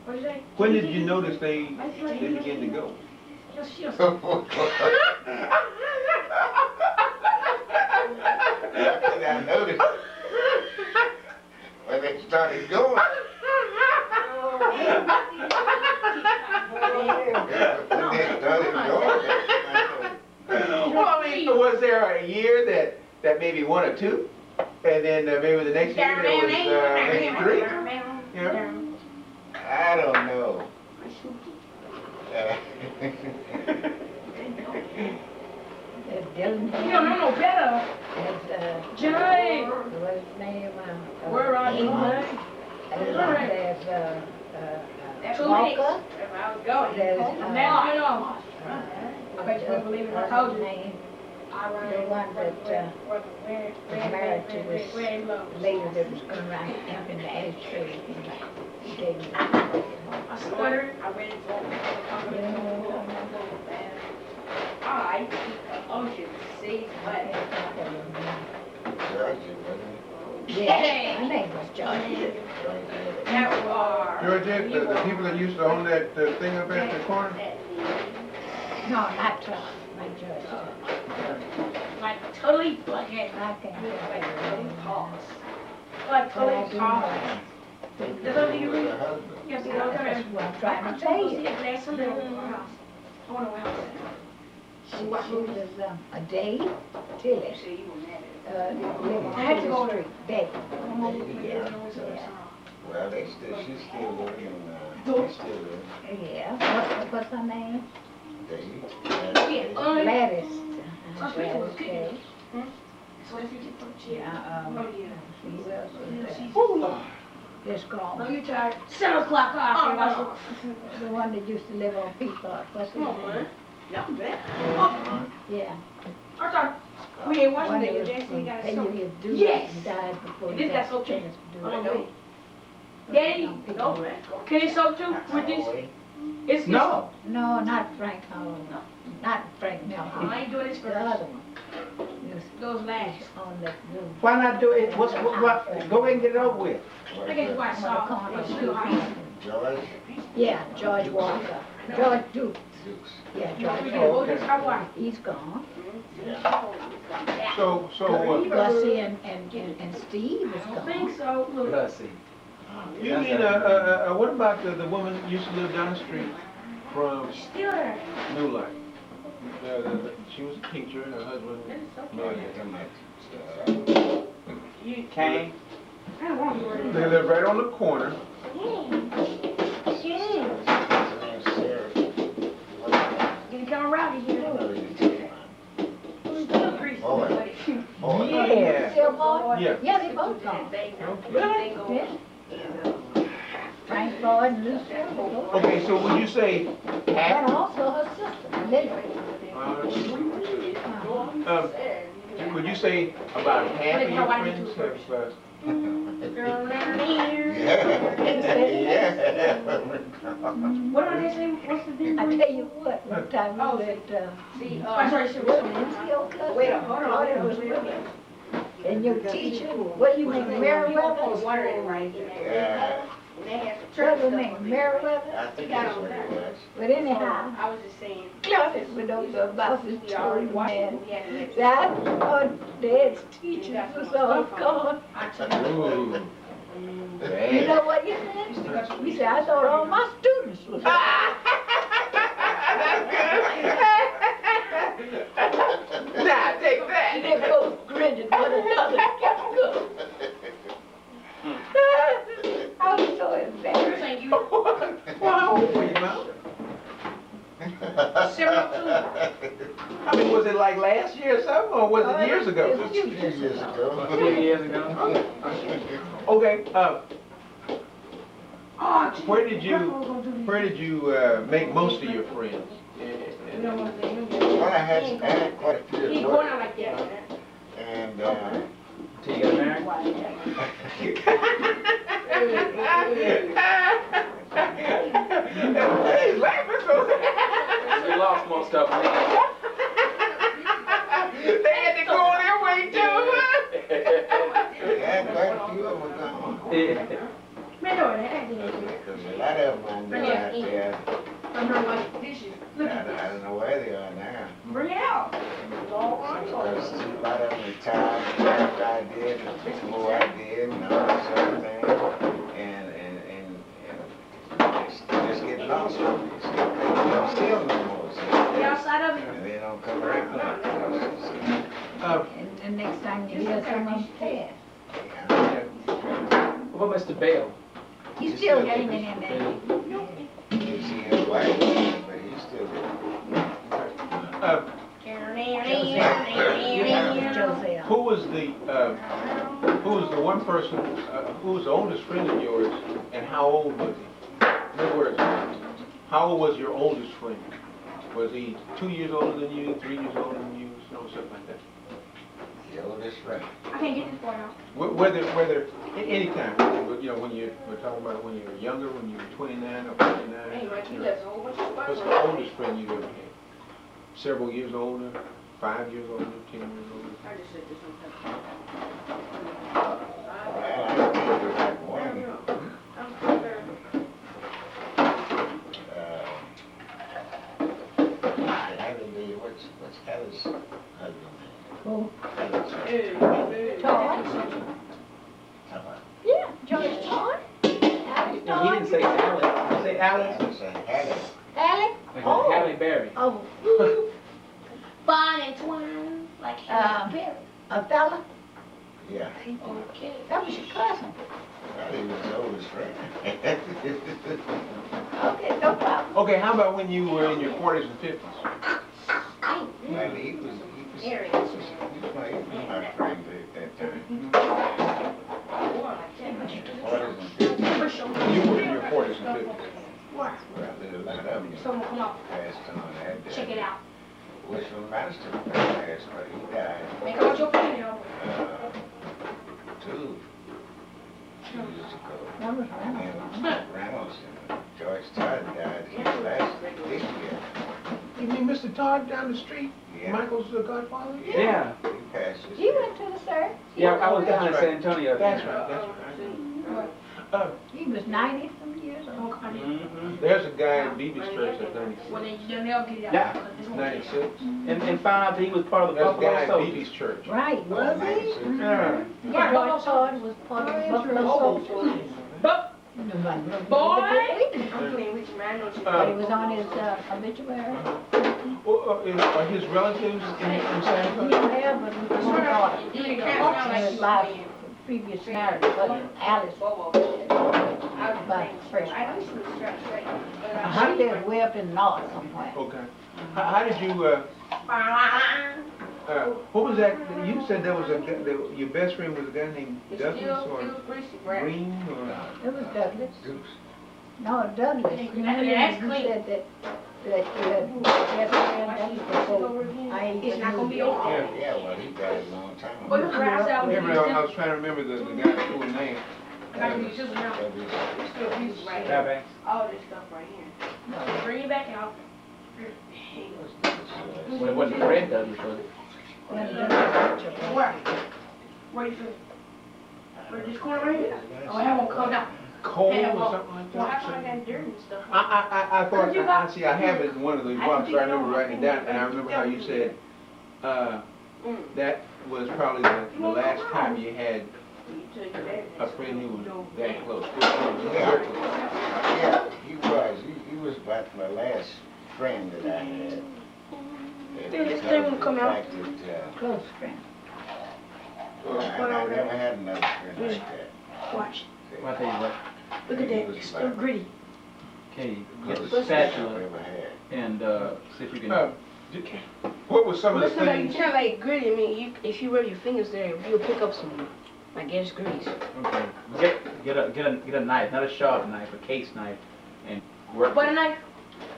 What did you say? When did you notice they began to go? I noticed when they started going. Well, I mean, was there a year that maybe one or two, and then maybe the next year there was maybe three? Yeah. I don't know. You don't know no better. Jay. What's his name? Where are you? There's Walker. There's Now you know. I bet you wouldn't believe it if I told you. The one that was married to this lady that was going around emptying the ashtray. He gave me I swear. I read it for I ocean, sea, what? Yeah, my name was Georgie. Georgette, the people that used to own that thing up at the corner? No, not George. My George. Like totally bucket. I can't get away with Like totally tall. That's what you read. Yes, you know, that's what I'm trying to tell you. I wonder what else. She was a day Tilly. I had to go street. Day. Well, she's still living in, Yeah, what's her name? Dave. Gladys. So if you get from Just gone. No, you're tired. 7 o'clock off. The one that used to live on Peapod. What's his name? Yeah. I thought we ain't watching that with Jason. We got to soak. Yes. And died before It he did got that soak a too. chance to do I it. know. Daddy, no. Can he soak too with this? It's No, not Frank Holland. Not Frank Mel Holland. I ain't doing this for the other one. Those last. On the room. Why not do it? What? Go ahead and get it over with. I guess why I saw George? Yeah, George Walker. George Dukes. Yeah, George Walker. He's gone. So Gussie and Steve is gone. I think so. Look. Gussie. You mean, what about the woman who used to live down the street? from Still there. New Life. She was a teacher, and her husband married her. You came. I don't want to They live right on the corner. Getting kind of rowdy here. Yeah. Still boy? Yeah. Yeah, they both gone. Really? Yeah. Frank Floyd and Lucille both. Okay, so would you say And half? also her sister, Lily. Would you say about half of your friends have? What are they saying? What's the difference? I tell you what, one time we was at, Wait, hold on. and your teacher, what do you make, Meriwether? Water in right Yeah. Trevor named Meriwether? I think that's what it was. But anyhow, I was just saying. Clovis went over about his story, man. That on Dad's teacher was all gone. Ooh. You know what he said? He said, I thought all my students was gone. Nah, take that. And they both grinning one another and kept going. I was so embarrassed. Well, how old were you, Mom? I mean, was it like last year or something, or was it years ago? A few years ago. 2 years ago. Okay, where did you make most of your friends? Well, I had quite a few He's at going work. out like that. And, Till you got married? He's laughing so We lost most of them. they had to go their way too. yeah, quite a few of them were gone. Man, no, that ain't A lot of them I knew out there. I'm not like dishes. I don't know where they are now. Bring it out. Because a lot of them retired, after I did, and before I did, and all that sort of thing. And they just get lost from me. They don't steal no more. See? The outside of it. And they don't come right back. And next time you hear someone pass, What about Mr. Bell? he's still hanging in there. You see his wife, but he's still there. Joseph. Who was the one person, who was the oldest friend of yours, and how old was he? In other words, how old was your oldest friend? Was he 2 years older than you, 3 years older than you, something like that? The oldest friend. I can't get this for now. Whether any time, you know, when we're talking about when you were younger, when you were 29 or 49. Anyway, You he know, lives a whole bunch of what's spots. the oldest friend you ever had? Several years older, 5 years older, 10 years older? I just said this one. What's Heather's husband? Who? Heather's Todd? Yeah, George Todd. Alex No, he didn't say Alex. Did he say Alex? Heather. Alex? Like Oh. Halle Berry. Oh, Bond and twins, like Berry. a fella? Yeah. Okay, that was your cousin. Well, he was his oldest friend. Okay, no problem. Okay, how about when you were in your 40s and 50s? Well, he was Harry. my friend at that time. 40s and 50s. You were in your 40s and 50s. What? Well, there's a lot of them Someone come up. passed on that day. Check it out. Wishman Master passed, but he died. Make out your opinion. 2 years ago. That was And Reynolds and George Todd died this year. You mean Mr. Todd down the street? Yeah. Michael's the godfather? Yeah. He passed this He year. went to the service. Yeah, I was down in That's San right. Antonio. That's right, that's right. He was 90-some years old. Mm-hmm. There's a guy in Beebe's church at 96. When they they'll get it out. Yeah. Because this one- 96. And found out that he was part of the There's a Buffalo guy in Soldiers. Beebe's church. Right, was he? Yeah. Yeah, George Todd was part of the Buffalo Soldiers. Boy! I'm playing with you, man. I know you. But he was on his obituary. Are his relatives in San Antonio? Yeah, but he was not. His life, previous marriage, but Alice. But first. He lived way up in the north somewhere. Okay. How did you, what was that, you said there was your best friend was a guy named Douglas or Green or? It was Douglas. No, Douglas. Remember you said that you had best friend before. It's not gonna be okay. Yeah, well, he died a long time Oh, you ago. grass out with I was trying to remember the guy's full name. I gotta use this one now. It's still used right Yeah, here. All this stuff right here. No, bring it back out. Well, it wasn't Fred Douglas, was it? Where? Where you feel? Where this corner right here? Oh, I won't come down. Cole or something like Well, that? how come I got dirt and stuff? I thought, I have it in one of those books, so I remember writing it down, and I remember how you said, that was probably the last time you had a friend who was that close. Yeah, he was. He was about my last friend that I had. This thing will come out. Close friend. I never had another friend like that. Watch. Well, I tell you what. Look at that. It's still gritty. Okay, get the spatula and see if you can. What was some of the It's not like, things? it's not like gritty. I mean, if you rub your fingers there, you'll pick up some, I guess, gritties. Okay, get a knife, not a sharp knife, a case knife, and work. Butter knife?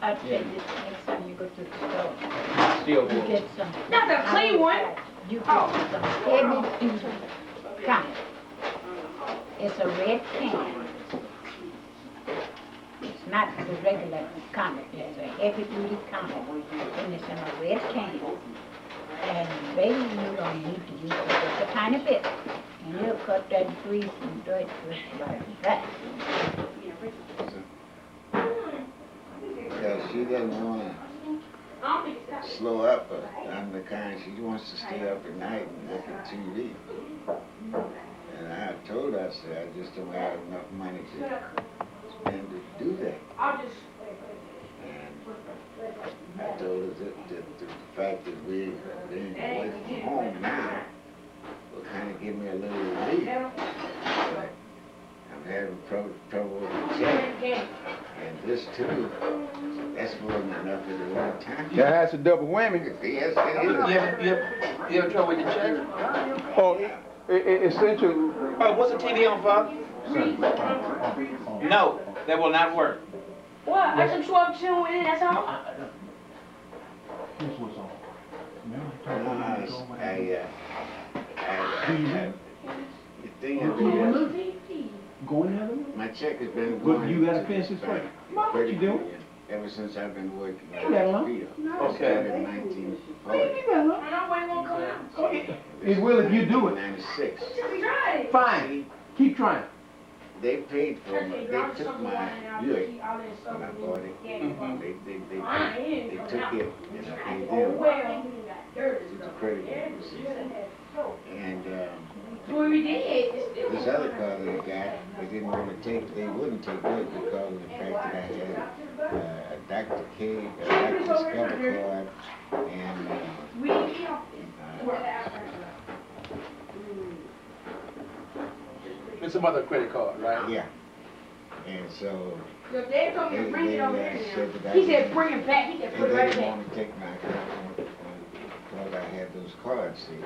I'd say this next time you go to the store. Steel You wool. get some. Not the clean one. You get some heavy duty comic. It's a red can. It's not the regular comic. It's a heavy duty comic. And it's in a red can. And baby, you don't need to use it just a tiny bit. And you'll cut that grease and dirt just like that. Because she doesn't want to slow up. I'm the kind, she wants to stay up at night and look at TV. And I told her, I said, I just don't have enough money to spend to do that. And I told her that the fact that we're being away from home now will kind of give me a little relief. I'm having trouble with the check. And this too, that's more than enough at the one time. Yeah, that's a double whammy. Yes, it is. You have trouble with your check? Oh, essentially. Oh, what's the TV on, Father? No, that will not work. What? I some 12 tune with it, that's all? Here's what's on. The thing is, Go in there. my check has been But going. you gotta finish this way. What you doing? Ever since I've been working You got at along? the field. Okay. Started in 1940. It will if you do it. 96. Fine. Keep trying. They paid for me. They took my Buick when I bought it. They took it and I paid them the credit union. And this other car that I got, they didn't want to take. They wouldn't take it because of the fact that I had a Dr. K, a Dr. Discover card, and It's some other credit card, right? yeah. And so Your dad told me to bring it over said here. that He said bring it back. He said they put it right didn't back. want to take my account because I had those cards, see.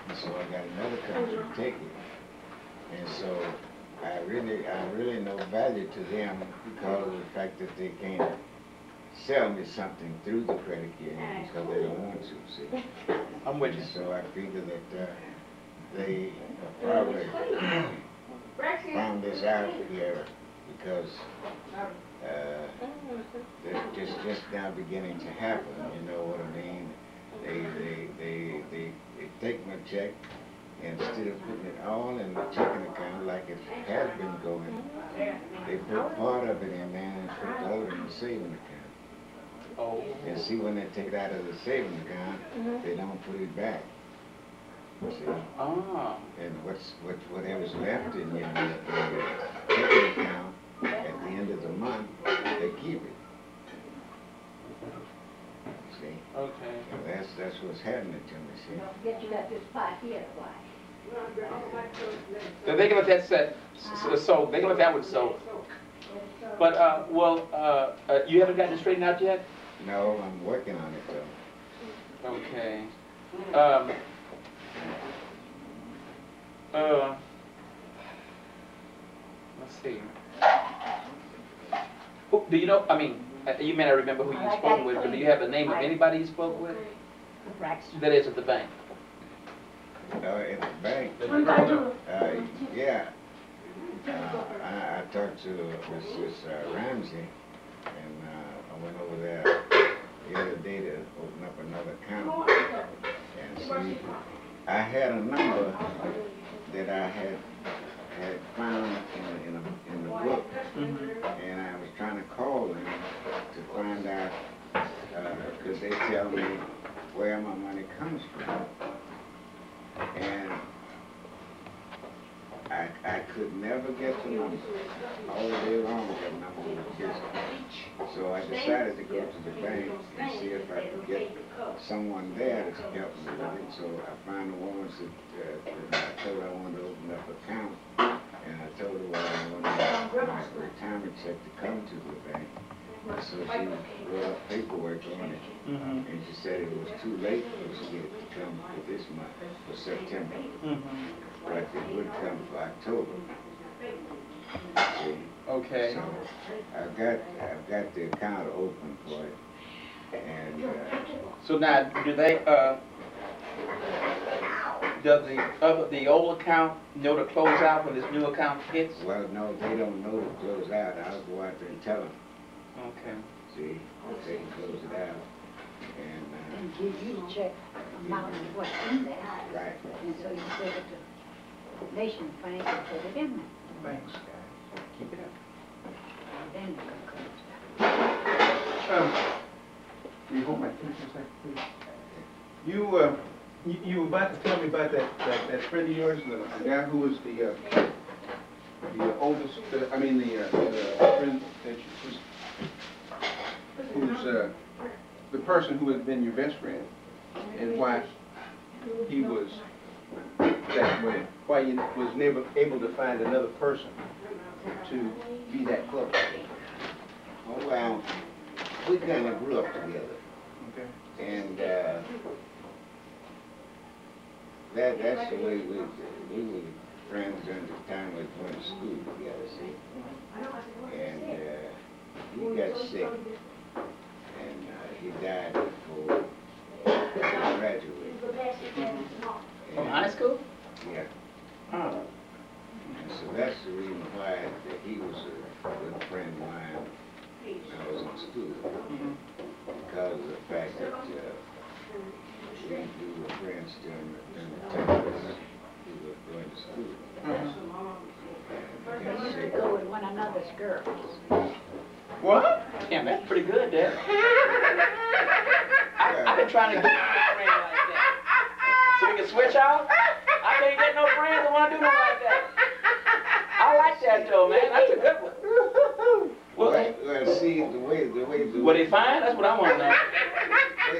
And so I got another company to take it. And so I really no value to them because of the fact that they can't sell me something through the credit union because they don't want to, see. I'm with you. And so I figure that they probably found this out here because it's just now beginning to happen, you know what I mean? They take my check and instead of putting it all in the checking account like it has been going, they put part of it in there and put the other in the saving account. Oh. And see, when they take it out of the saving account, they don't put it back. See? Ah. And whatever's left in your checking account at the end of the month, they keep it. See? Okay. And that's what's happening to me, see? Get you got this pot here, why? So they can let that set, so they can let that one soak. But, you haven't gotten it straightened out yet? No, I'm working on it though. Okay. Let's see. Who, do you know, I mean, you may not remember who you spoke with, but do you have the name of anybody you spoke with? That is at the bank. At the bank? Yeah. I talked to Mrs. Ramsey, and I went over there the other day to open up another account. And see, I had a number that I had found in the book, and I was trying to call them to find out, because they tell me where my money comes from. And I could never get the number. All day long that number was just. So I decided to go to the bank and see if I could get someone there to help me with it. So I found a woman that I told her I wanted to open up an account. And I told her what I wanted my retirement check to come to the bank. So she wrote up paperwork on it. And she said it was too late for us to get it to come for this month, for September. But it would come for October. See? Okay. So I've got the account open for it. And so now, do they, does the old account know to close out when this new account hits? Well, no, they don't know to close out. I'll go out there and tell them. Okay. See, they can close it out. And give you the check amount of what's in there. Right. And so you say that the nation bank will put it in there. Thanks. Keep it up. Then you can close Will you hold my attention a second, please? You were about to tell me about that friend of yours, the guy who was the oldest, the friend that who's the person who has been your best friend, and why he was that way, why you was never able to find another person to be that close. oh, well, we kind of grew up together. Okay. And that's the way we were friends during the time we went to school together, see. And he got sick, and he died before he graduated. From high school? Yeah. Oh. And so that's the reason why that he was a good friend of mine when I was in school. Because of the fact that we were friends during the time we were going to school. They used to go with one another's girls. What? Yeah, that's pretty good, Dad. I've been trying to get a friend like that. So we can switch out? I can't get no friends that want to do nothing like that. I like that though, man. That's a good one. Well, see, the way. Were they fine? That's what I want to know.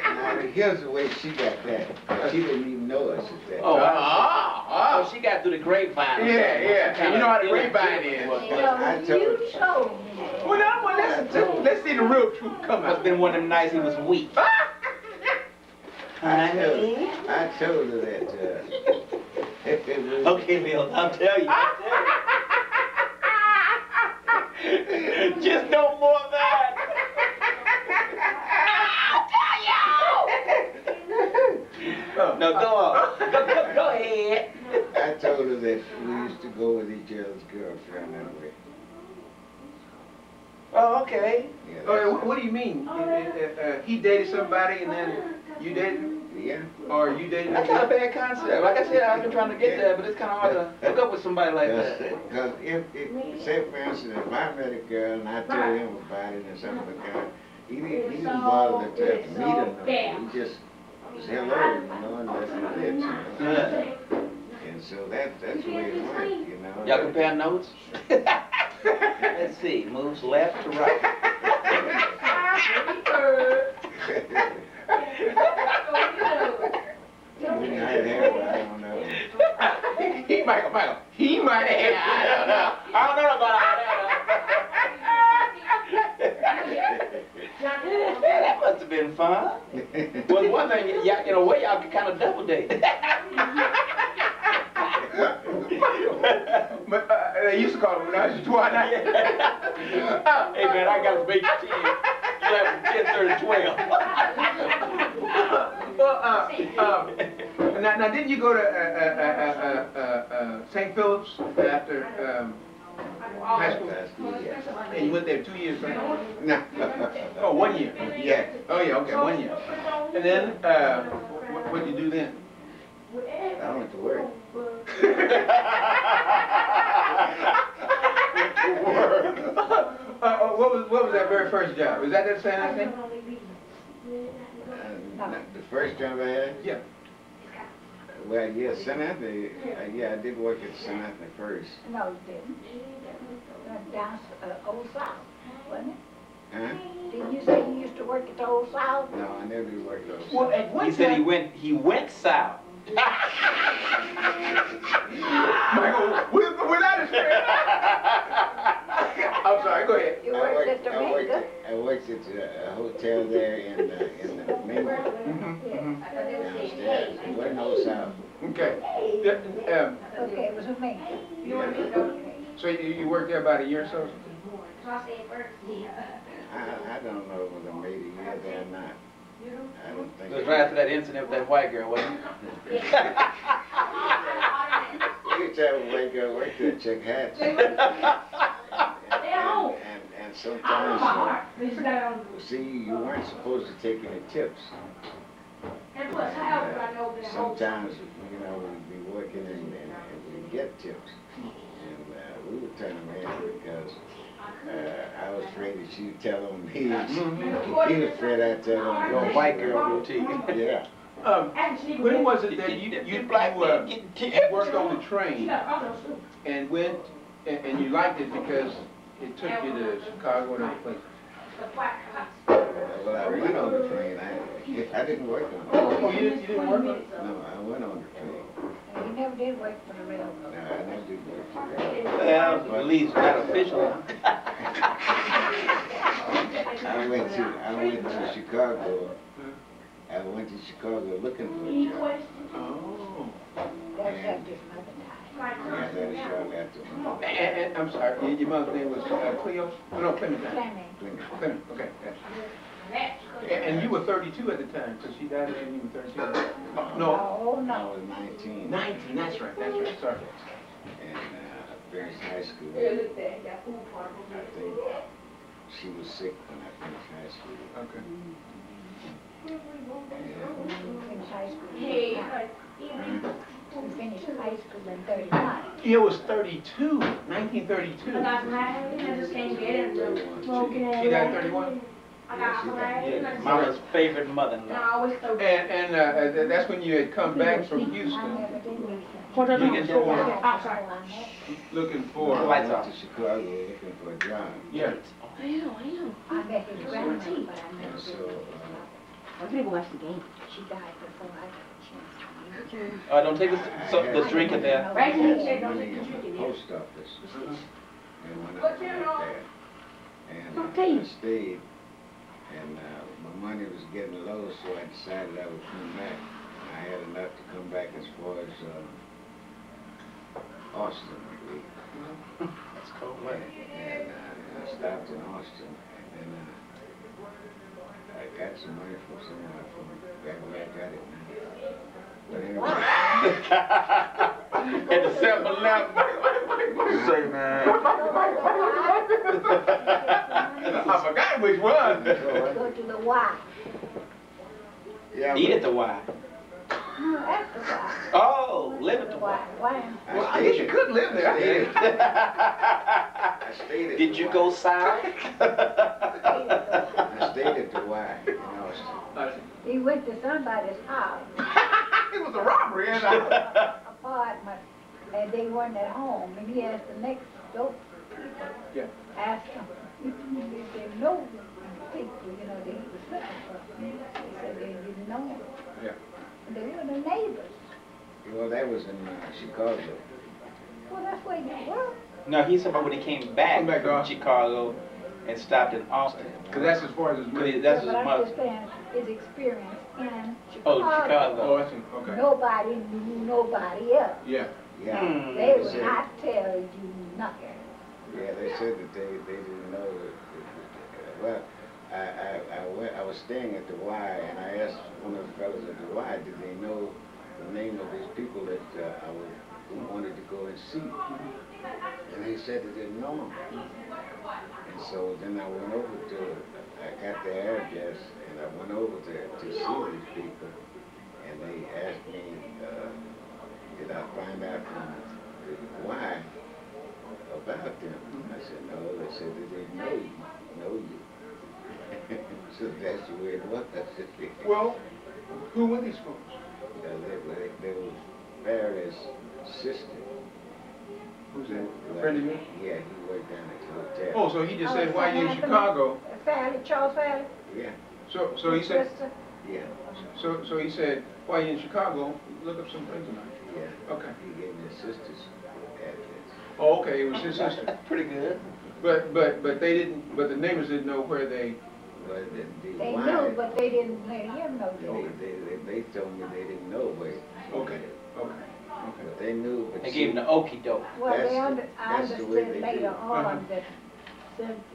Now, here's the way she got that. She didn't even know us at that. Oh, she got through the grapevine. Yeah. And you know how the grapevine is. I told her. Well, now, let's see the real truth come Must out. been one of them nights he was weak. I told her that. Okay, Bill, I'll tell you. Just no more of that. I'll tell you. No, go on. Go ahead. I told her that we used to go with each other's girlfriend that way. Oh, okay. Yeah, What do you mean? He dated somebody and then you dated? Yeah. Or you dated? That's not a bad concept. Like I said, I've been trying to get there, but it's kind of hard to hook up with somebody like that. Because say for instance, if I met a girl and I told him about it and something like that, he didn't bother to meet her. He was hello, you know, and that's it, you know. And so that's the way it went, you know. Y'all compare notes? Let's see, moves left to right. We might have, but I don't know. Michael, he might have. I don't know. I don't know about all that. That must have been fun. Well, one thing, y'all, in a way, y'all could kind of double date. They used to call it menage a trois. Hey man, I got to make 10. You have 10, 30, 12. Now, didn't you go to St. Philip's after high school? And you went there 2 years, right? No. Oh, 1 year? Yeah. Oh, yeah, okay, 1 year. And then, what did you do then? I went to work. What was that very first job? Was that St. Anthony? The first job I had? Yeah. Well, yeah, St. Anthony, yeah, I did work at St. Anthony first. No, you didn't. Down Old South, wasn't it? Huh? Didn't you say you used to work at the Old South? No, I never did work those. Well, at one He said he went south. Michael, without a straight. I'm sorry, go ahead. You worked at the Minka? I worked at a hotel there in the Minka. Downstairs. It wasn't Old South. Okay. Okay, it was a Minka. So you worked there about a year or so? I don't know whether I made a year there or not. I don't think. It was right after that incident with that white girl, wasn't it? Each time a white girl worked there, check hats. And sometimes, see, you weren't supposed to take any tips. Sometimes, you know, we'd be working and we'd get tips. And we would turn them in because I was afraid that she'd tell on me. He was afraid I'd tell on Your white girl routine. Yeah. When was it that you worked on the train and went and you liked it because it took you to Chicago and other places? Well, I went on the train. I didn't work on it. Oh, you didn't work on it? No, I went on the train. You never did work for the railroad. No, I never did work for the railroad. Well, at least not official. I went to Chicago. I went to Chicago looking for a job. Oh. That's after his mother died. Yeah, that was shortly after my mother. And I'm sorry, your mother's name was Cleo? No, Clementine. Clement, okay. And you were 32 at the time, so she died when you were 32. No. Oh, no. I was 19. 19, that's right, sorry. And finished high school. I think she was sick when I finished high school. Okay. Finished high school. We finished high school in 39. It was 32, 1932. She died at 31? Mama's favorite mother-in-law. And that's when you had come back from Houston. Looking for I went to Chicago looking for a job. Yeah. I met his grandmother, but I never So, I'm gonna go watch the game. She died before I got a chance to meet her. All right, don't take the drink in there. Right I here. had money in the post office. And when I went there, and I stayed, and my money was getting low, so I decided I would come back. I had enough to come back as far as Austin, I believe. That's cold, man. And I stopped in Austin, and then I got some money from somewhere from back where I got it now. But anyway. At the 7-Eleven. What you say, man? I forgot which one. Go to the Y. Yeah, Eat at the Y. No, at the Y. Oh, live at the Y. Why? Well, I guess you could live there. I stayed at Did you go south? I stayed at the Y. You know, Austin. He went to somebody's house, It was a robbery, and apartment, and they weren't at home, and he asked the next door people, yeah. asked them, if they know people, you know, that he was looking for. They said they didn't know him. Yeah. And they were the neighbors. Well, that was in Chicago. Well, that's where you were. No, he's talking about when he came back from Chicago and stopped in Austin. Because that's as far as his mother. That's But his I mother. understand his experience in Chicago. Oh, Chicago. Oh, I see. Okay. Nobody knew nobody else. Yeah. Yeah. They would not tell you nothing. Yeah, they said that they didn't know. Well, I was staying at the Y, and I asked one of the fellows at the Y, did they know the name of these people that I wanted to go and see? And they said they didn't know them. And so then I went over I got their address, and I went over there to see these people, and they asked me, did I find out from the Y about them? I said, no. They said they didn't know you. So that's the way it was. Well, who were these folks? They were Farley's sister. Who's that? A friend of yours? Yeah, he worked down at the hotel. Oh, so he just said, why you in Chicago? Farley, Charles Farley? Yeah. So he said, Sister? Yeah. so he said, why you in Chicago? Look up some friends of mine. Yeah. Okay. He gave me his sister's address. Oh, okay, it was his sister. Pretty good. But they didn't, but the neighbors didn't know where they. Well, They knew, but they didn't let him know. They told me they didn't know where. Okay. But they knew. But They gave him the okie doke. Well, I that's the way understood they later do. on that,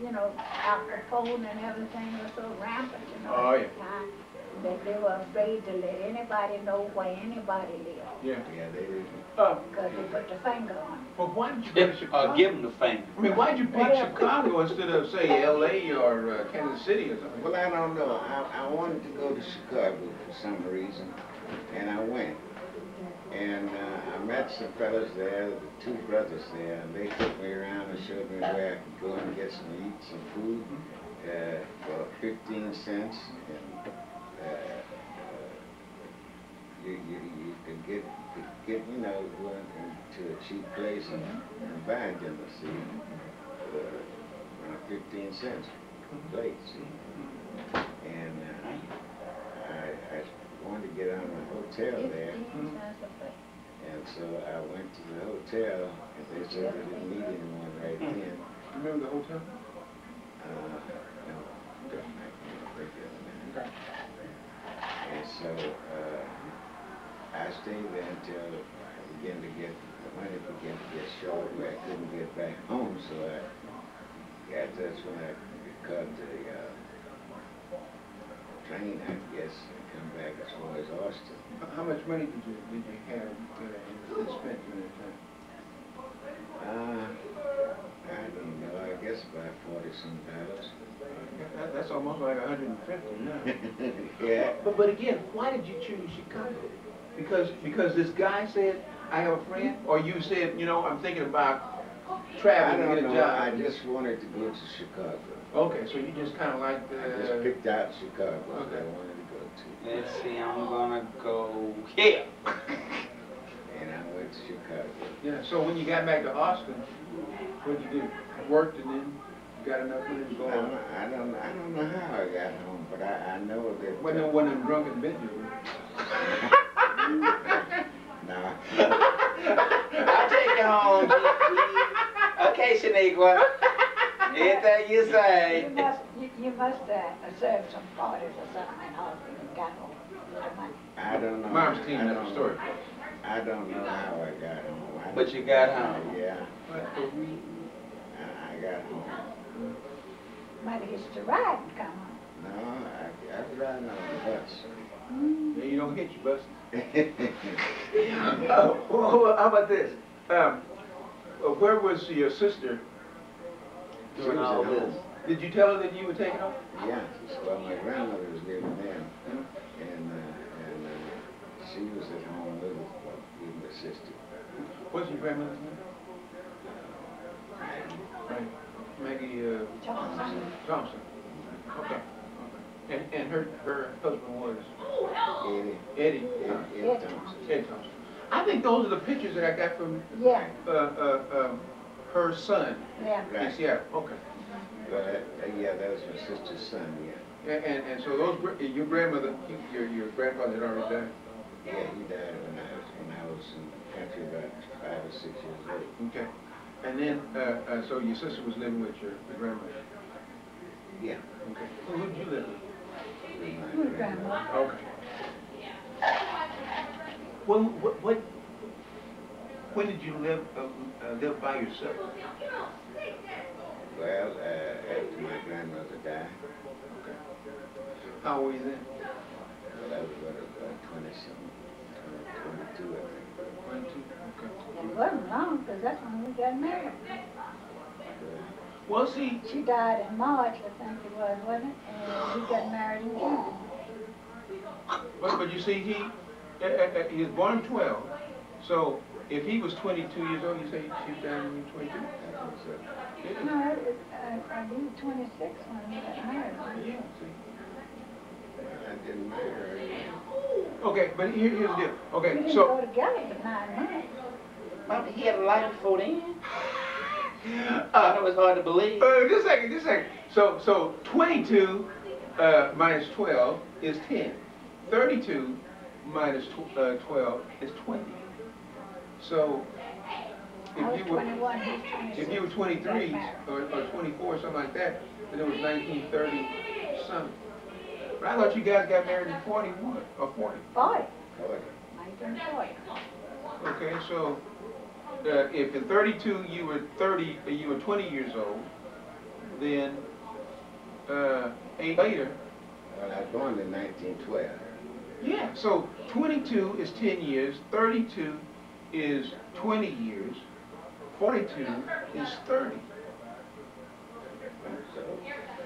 you know, Al Capone and everything was so rampant, you know, Oh, at yeah. the time, that they were afraid to let anybody know where anybody lived. Yeah. Yeah, they didn't. Because they put the finger on it. But why did you go to Chicago? Give him the finger. I mean, why'd you pick Whatever. Chicago instead of, say, L.A. or Kansas City or something? Well, I don't know. I wanted to go to Chicago for some reason, and I went. And I met some fellas there, the two brothers there, and they took me around and showed me where I could go and get some food for 15 cents. And you could get, you know, going to a cheap place and buy dinner, see, around 15 cents a plate, see. And I wanted to get on a hotel there. And so I went to the hotel, and they said they didn't need anyone right then. Remember the hotel? No. Okay. I can't think of it. Okay. And so I stayed there until the money began to get short, where I couldn't get back home. So that's when I caught the train, I guess, and come back as far as Austin. How much money did you have and spent during that time? I don't know. I guess about $40-some. That's almost like 150 now. Yeah. But again, why did you choose Chicago? Because this guy said, I have a friend, or you said, you know, I'm thinking about traveling to get a job. I just wanted to go to Chicago. Okay, so you just kind of like I just picked out Chicago Okay. that I wanted to go to. Let's see, I'm gonna go here. And I went to Chicago. Yeah, so when you got back to Austin, what'd you do? Worked and then got enough money to go on? I don't know how I got home, but I know that. Wasn't no one of them drunken bitches? Nah. I'll take you home, G. Okay, Shaniqua. Anything you say. You must serve some parties or something in Austin and got home with the money. I don't know. Mom's team has a story. I don't know how I got home. But you got home. Yeah. I got home. Might have hitched a ride and come home. No, I was riding on the bus. Yeah, you don't hit your bus. Well, how about this? Where was your sister Doing all this? Did you tell her that you were taking off? Yeah, well, my grandmother was living there, and she was at home with my sister. What's your grandmother's name? Maggie Thompson. Okay. And her husband was? Eddie. Eddie. Eddie Thompson. Eddie Thompson. I think those are the pictures that I got from Yeah. her son. Yeah. In Seattle. Okay. Yeah, that was my sister's son, yeah. And so those, your grandmother, your grandfather had already died? Yeah, he died when I was in the country about 5 or 6 years old. Okay. And then, so your sister was living with your grandmother? Yeah. Okay. Who did you live with? Your grandma. Okay. Well, when did you live by yourself? Well, after my grandmother died. Okay. How old were you then? Well, I was about 20-something, 22, I think. 22? Okay. It wasn't long, because that's when we got married. Well, see... She died in March, I think it was, wasn't it? And we got married in June. But you see, he was born 12, so if he was 22 years old, you say she died when he was 22? No, I was 26 when we got married. Yeah, see. I didn't marry her. Okay, but here's the deal. Okay, We didn't so... go together for 9 months. Mama, he had a life before then. That was hard to believe. Just a second. So 22 minus 12 is 10. 32 minus 12 is 20. So I was 21, he was 26. if you were 23 or 24 or something like that, then it was 1930 something. But I thought you guys got married in 41 or 40. 40. 1940. Okay, so if in 32 you were 20 years old, then 8 later. Well, I was born in 1912. Yeah, so 22 is 10 years, 32 is 20 years, 42 is 30.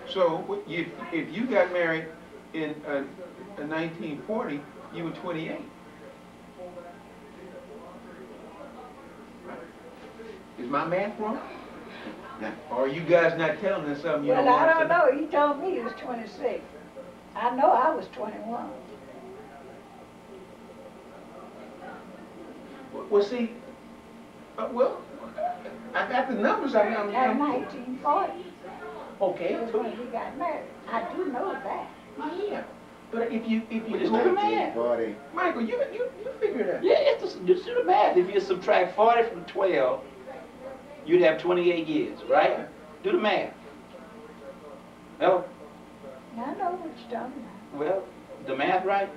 So if you got married in 1940, you were 28. Is my math wrong? No. Or are you guys not telling us something you Well, don't I want to don't know. He told me he was 26. I know I was 21. Well, see, well, I got the numbers. At 1940. Okay. That's when we got married. I do know that. Yeah. But if you Just do do the the math, math. Michael, you figure it out. Yeah, just do the math. If you subtract 40 from 12, you'd have 28 years, right? Do the math. No? I know what you're talking about. Well, the math right?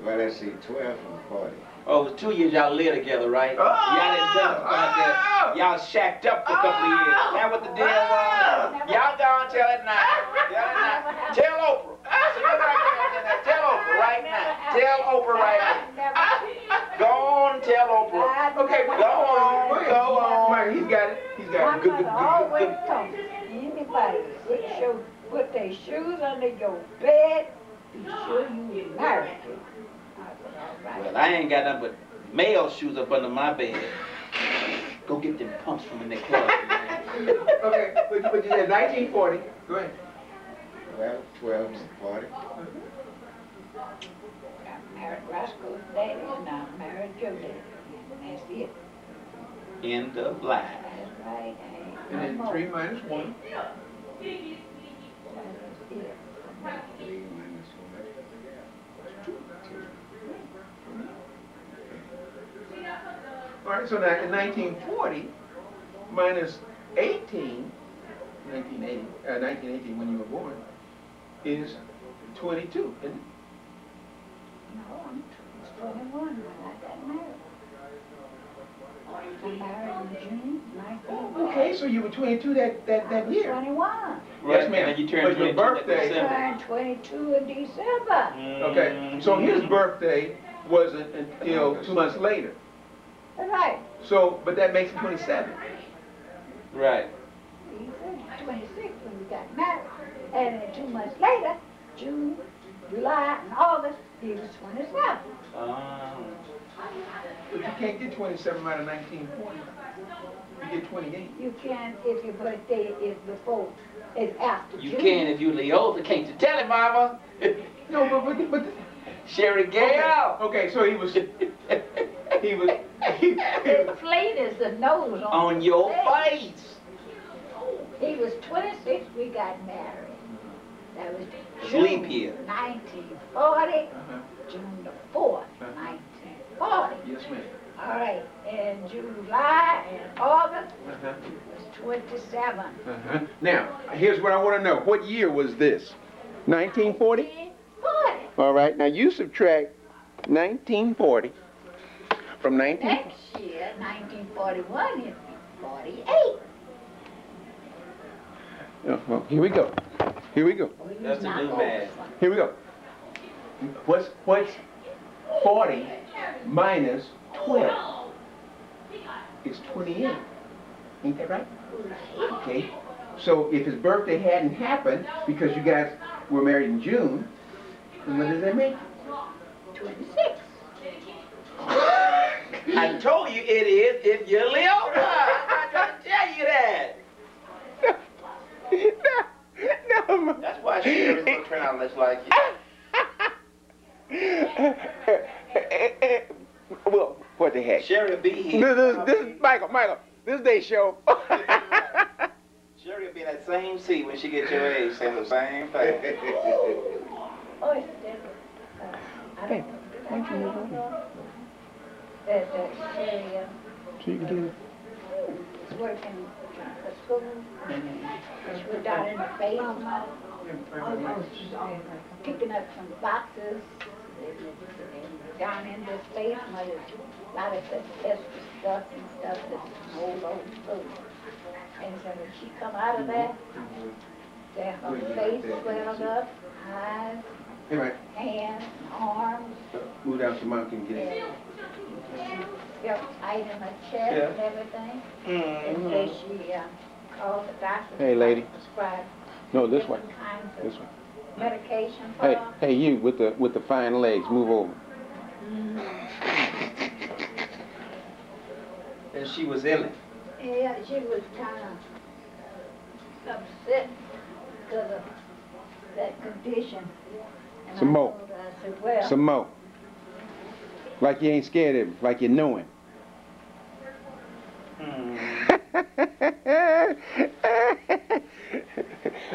Well, let's see, 12 from 40. Oh, it was 2 years y'all lived together, right? Oh, y'all didn't tell us about that. Y'all shacked up for a couple of years. That what the deal was? Y'all go and tell it now. Tell it now. Tell Oprah. Tell Oprah right now. Tell Oprah right now. Go on, tell Oprah. Okay, Go on, go on. Mike, he's got it. He's got My it. Good. mother always told me, anybody put their shoes under your bed, be sure you married to. Well, I ain't got nothing but male shoes up under my bed. Go get them pumps from in the club. Okay, but you said 1940. Go ahead. Well, 12 from 40. I married Roscoe's daddy and I married Joe daddy. And that's it. End of life. That's right. And then 3 minus 1. 3 minus 1. 2. All right, so now in 1940 minus 18, 1918 when you were born, is 22, isn't it? No, I was 21 when I got married. I married in June 1940. Okay, so you were 22 that year. 21. Yes, ma'am. And you turned But your 22 in birthday. December. Turned 22 in December. Okay, so his birthday wasn't until 2 months later. That's right. So, but that makes him 27. Right. He was 26 when we got married. And then 2 months later, June, July, and August, he was 27. But you can't get 27 out of 1940. You get 28. You can if your birthday is before, it's after You June. can if you Leota, can't you tell it, Mama? No, but Sherry Gale. Okay, so he was. His plate is the nose On your face. He was 26, we got married. That was Leap June year. 1940, June the 4th, 1940. Yes, ma'am. All right, in July and August was 27. Now, here's what I want to know. What year was this? 1940? 40. All right, now you subtract 1940 from 19... Next year, 1941, it'd be 48. Oh, well, here we go. Here we go. That's the new man. Here we go. What's 40 minus 12? It's 28. Ain't that right? Okay. So if his birthday hadn't happened because you guys were married in June, then what does that make? 26. I told you it is if you're Leota. I'm trying to tell you that. No. That's why Sherry's gonna turn out less like you. Well, what the heck? Sherry will be here. This is Michael, this is their show. Sherry will be in that same seat when she gets your age, saying the same thing. Oh, it's different. Hey, why don't you move over? Sherry So you can do it. is working for school. She was down in the basement, picking up some boxes. Down in this basement, there's a lot of asbestos stuff and stuff that's old food. And so when she come out of that, then her face swelled up, eyes, Hey, Mike, hands, arms, move down so Mom can get in. felt tight in her chest and everything. And so she called the doctor. Hey, lady. Prescribed No, this way. different kinds of This way. medication for Hey, her. hey, you with the fine legs, move over. And she was ill. Yeah, she was kind of upset because of that condition. And Some I more. told her, I said, well, Some more. Like you ain't scared of it, like you know him.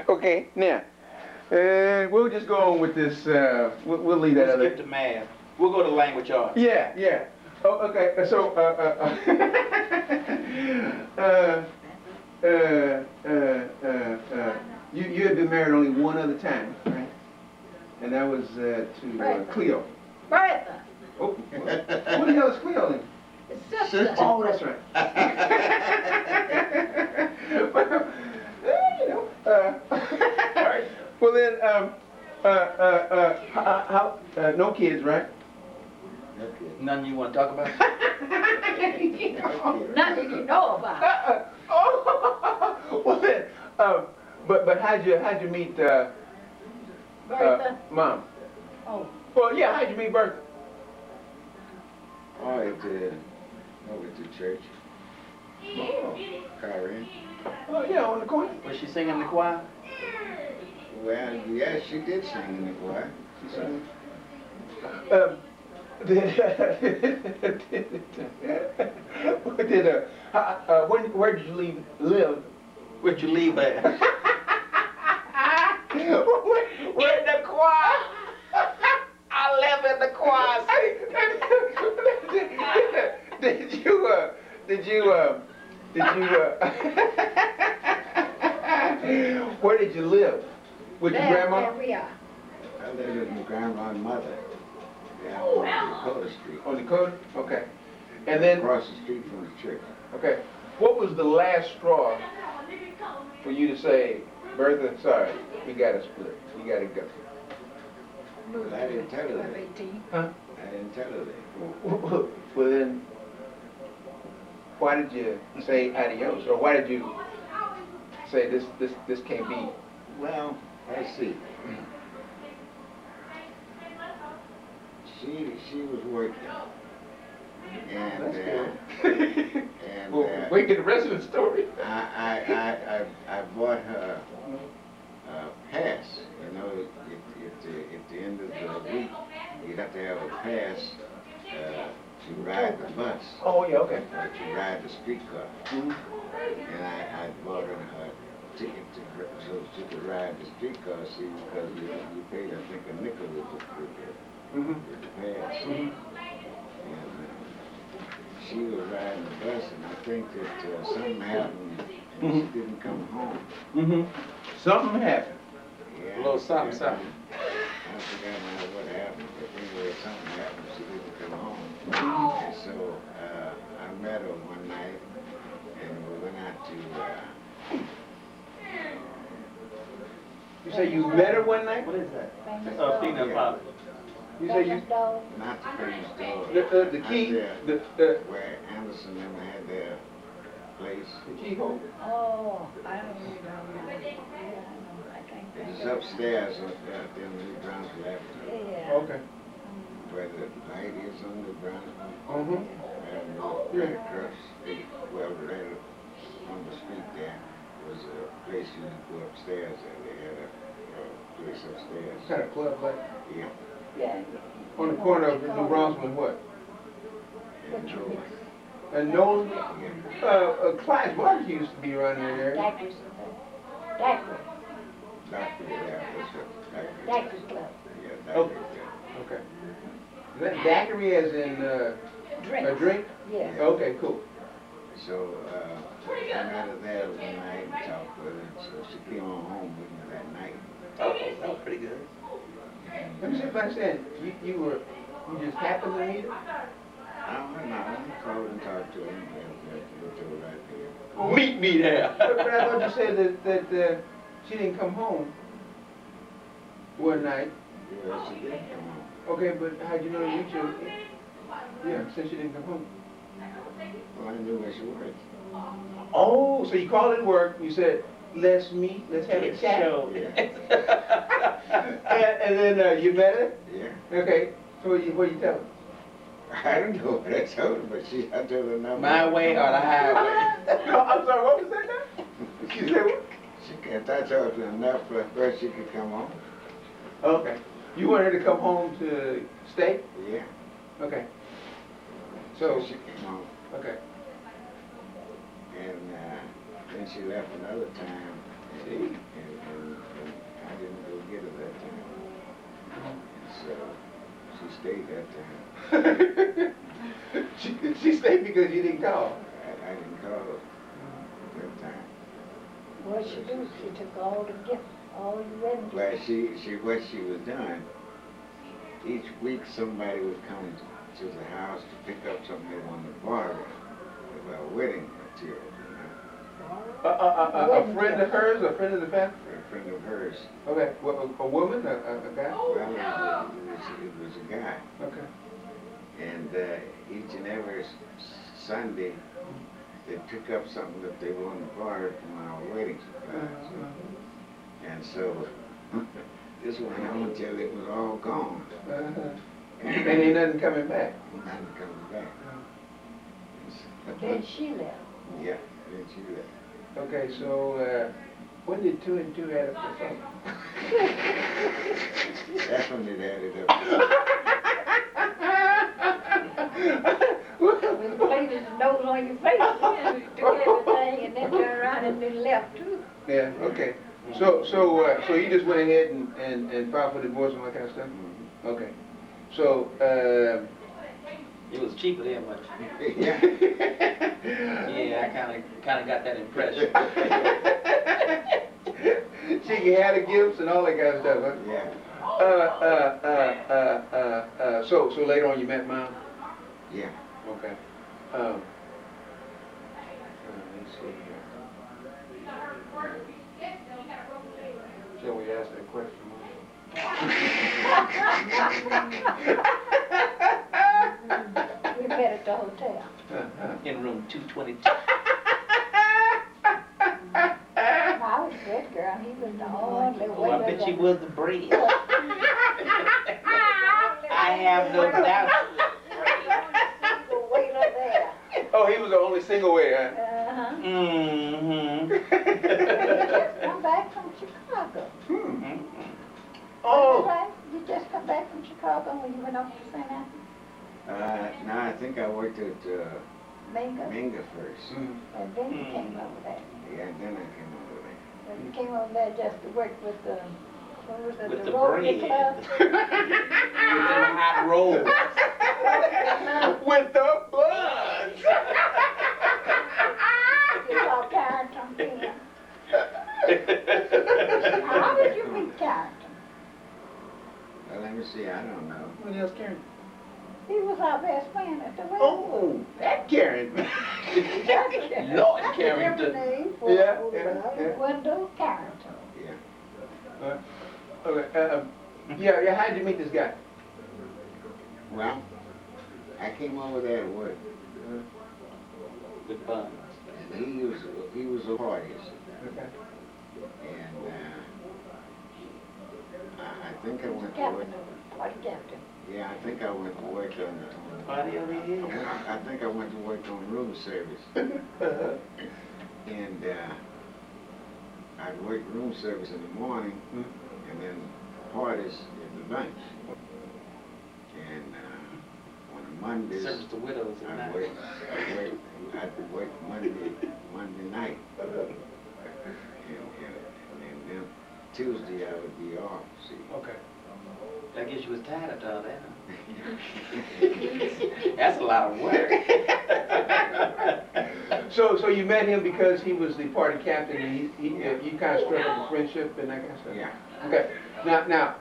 Okay, now, we'll just go on with this, we'll leave that We'll other. skip the math. We'll go to language arts. Yeah, yeah. Oh, okay, so, you had been married only one other time, right? And that was to Cleo. Bertha, Oh, what the hell is Cleo then? sister. Oh, that's right. Well, you know, well then, how, no kids, right? Nothing you want to talk about? Nothing you know about. Well then, but how'd you meet, Bertha. Mom? Oh, Well, yeah, how'd you meet Bertha? Oh, it over to church. Karen. Oh, yeah, on the corner. Was she singing in the choir? Well, yeah, she did sing in the choir. She sang. Where did you live? Where'd you leave at? Where in the choir? I left in the choir. Where did you live? With your grandma? There we are. I lived with my grandma and mother. Yeah, on Dakota Street. On Dakota? Okay. And then, Across the street from the church. okay, what was the last straw for you to say, Bertha, sorry, we gotta split, we gotta go? Well, I didn't tell her that. Huh? I didn't tell her that. Well then, why did you say adios, or why did you say this can't be? Well, let's see. She was working. And, That's good. and Well, we get the rest of the story. I bought her a pass. You know, at the end of the week, you'd have to have a pass to ride the bus. Oh, yeah, okay. Or to ride the streetcar. And I bought her a ticket so she could ride the streetcar, see, because you paid, I think, a nickel with the pass. And she was riding the bus, and I think that something happened, and she didn't come home. Something happened. Yeah, A little something, something. I forgot now what happened, but anyway, something happened, she didn't come home. And so I met her one night, and we went out to... You say you met her one night? What is that? Peanut pop. You say you... Not the famous dog. The key? Where Anderson and them had their place. The keyhole? Oh, I don't know. It's upstairs up there at the end of the ground left. Yeah. Okay. Where the light is on the ground. Mm-hmm. And right across the street, well, right on the street there was a place you could go upstairs and they had a place upstairs. Kind of club like? Yeah. Yeah. On the corner of New Brunswick and what? And Nolan? Clyde's barbecue used to be around that area. Dacres. Doctor, yeah, that's what. Dacres Club. Yeah, Oh. Doctor. Okay. Is that daiquiri as in Drink. a drink? Yeah. Okay, cool. So I met her there one night and talked with her, so she came on home with me that night. Oh, that was pretty good. Let me see if I understand. You just happened to meet her? I called and talked to her and to her right there. Meet me there. But I thought you said that she didn't come home one night. Yeah, she did come home. Okay, but how'd you know to meet you? Yeah, since she didn't come home. Well, I knew where she worked. Oh, so you called at work, you said, let's meet, let's have a chat. Yeah. and then you met her? Yeah. Okay, so what you tell her? I don't know what I told her, but I told her number. My way or the highway? No, I'm sorry, what was that now? She said what? I told her enough where she could come home. Okay. You want her to come home to stay? Yeah. Okay. So she came home. Okay. And then she left another time. And I didn't go get her that time. So she stayed that time. she stayed because you didn't call. I didn't call her that time. What she do? She took all the gifts, all the red. Well, what she was doing, each week somebody would come to the house to pick up something they wanted to borrow about wedding material. A friend of hers, a friend of the family? A friend of hers. Okay, a woman, a guy? Well, it was a guy. Okay. And each and every Sunday, they pick up something that they wanted to borrow from our wedding supplies. And so, this went on until it was all gone. And ain't nothing coming back? Nothing coming back. Then she left. Yeah, then she left. Okay, so when did 2 and 2 add up to 7? That's when it added up. With the latest nose on your face, you took everything and then turned around and then left too. Yeah, okay. So you just went ahead and filed for divorce and all that kind of stuff? Mm-hmm. Okay. So, it was cheaper then, but Yeah. yeah, I kind of got that impression. She can have the gifts and all that kind of stuff, huh? Yeah. So later on you met Mom? Yeah. Okay. Let's see here. Shall we ask that question? We met at the hotel. In room 222. I was a good girl. He was the only Oh, way. I bet she was the bread. I have no doubt. The way Oh, he was the only single way, huh? Uh-huh. Mm-hmm. Just come back from Chicago. Oh. Right? You just come back from Chicago when you went up to St. Anthony? No, I think I worked at Minga? Minga first. And then you came over there. Yeah, and then I came over there. And you came over there just to work with the, what was it, With the the Rotary bread. Club? With them hot rolls. With the buns. You saw Carrington then. How did you meet Carrington? Well, let me see, I don't know. What else, Karen? He was our best man at the wedding. Oh, that Karen. Lord Lord Carrington. Carrington. For Yeah, Wendell Carrington. Yeah, how did you meet this guy? Well, I came over there to work. With buns. And he was a artist. Okay. And I think I went to work. Party captain. Yeah, I think I went to work on Party over here. I think I went to work on room service. And I'd work room service in the morning, and then parties at the lunch. And on the Mondays, Service to widows at night. I'd work Monday night. And then Tuesday I would be off, see. Okay. I guess you was tired after all that, huh? That's a lot of work. So you met him because he was the party captain, and you kind of struck up a friendship and that kind of stuff? Yeah. Okay. Now,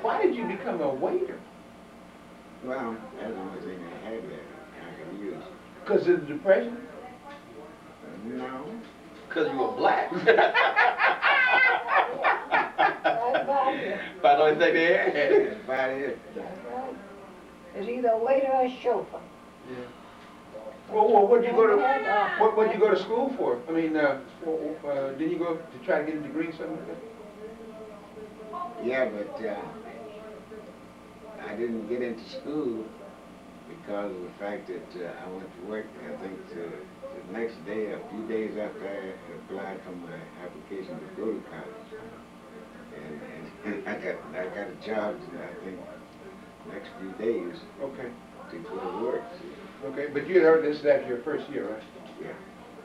why did you become a waiter? Well, that's the only thing I had that I could use. Because of the Depression? No. Because you were black. That's By the only thing they had. That's about it. right. It's either a waiter or a chauffeur. Well, what'd you go to school for? I mean, didn't you go to try to get a degree or something like that? Yeah, but I didn't get into school because of the fact that I went to work. I think the next day, a few days after I applied for my application to go to college, and I got a job. I think next few days. Okay. To go to work. See. Okay, but you had heard this after your first year, right? Yeah.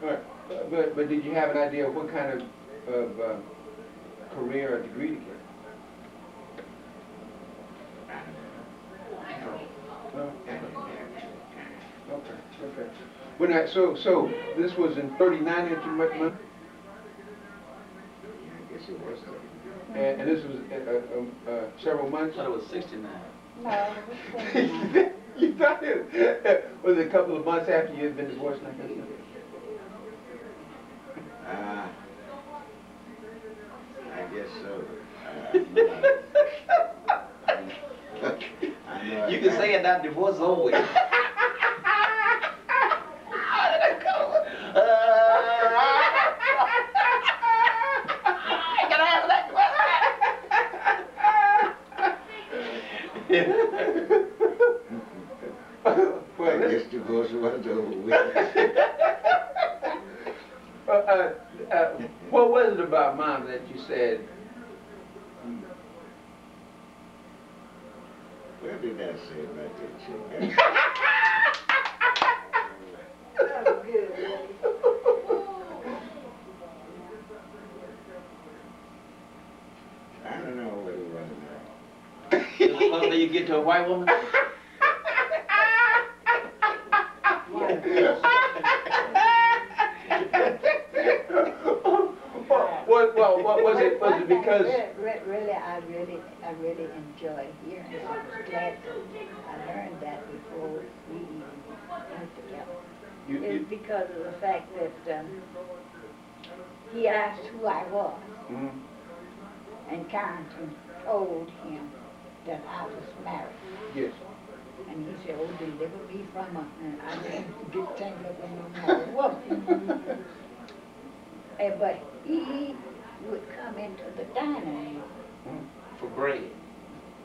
All right. But did you have an idea of what kind of career or degree to get? No. Okay. When so this was in '39 that you met him? Yeah, I guess it was. And this was several months? I thought it was 69. No, it was 29. You thought it was a couple of months after you had been divorced like that? I guess so. You can say it now, divorce is over with. Can I have that I guess divorce was over with. What was it about Mom that you said? What did I say about that chick? That was good, I don't know what it was now. Until you get to a white woman? What was it? Was it because? Really, I really enjoyed hearing it. I was glad that I learned that before we even went together. It's because of the fact that he asked who I was, and Carrington told him that I was married. Yes. And he said, "Oh, deliver me from her." And I didn't get tangled up in no married woman. But he would come into the dining room. For bread.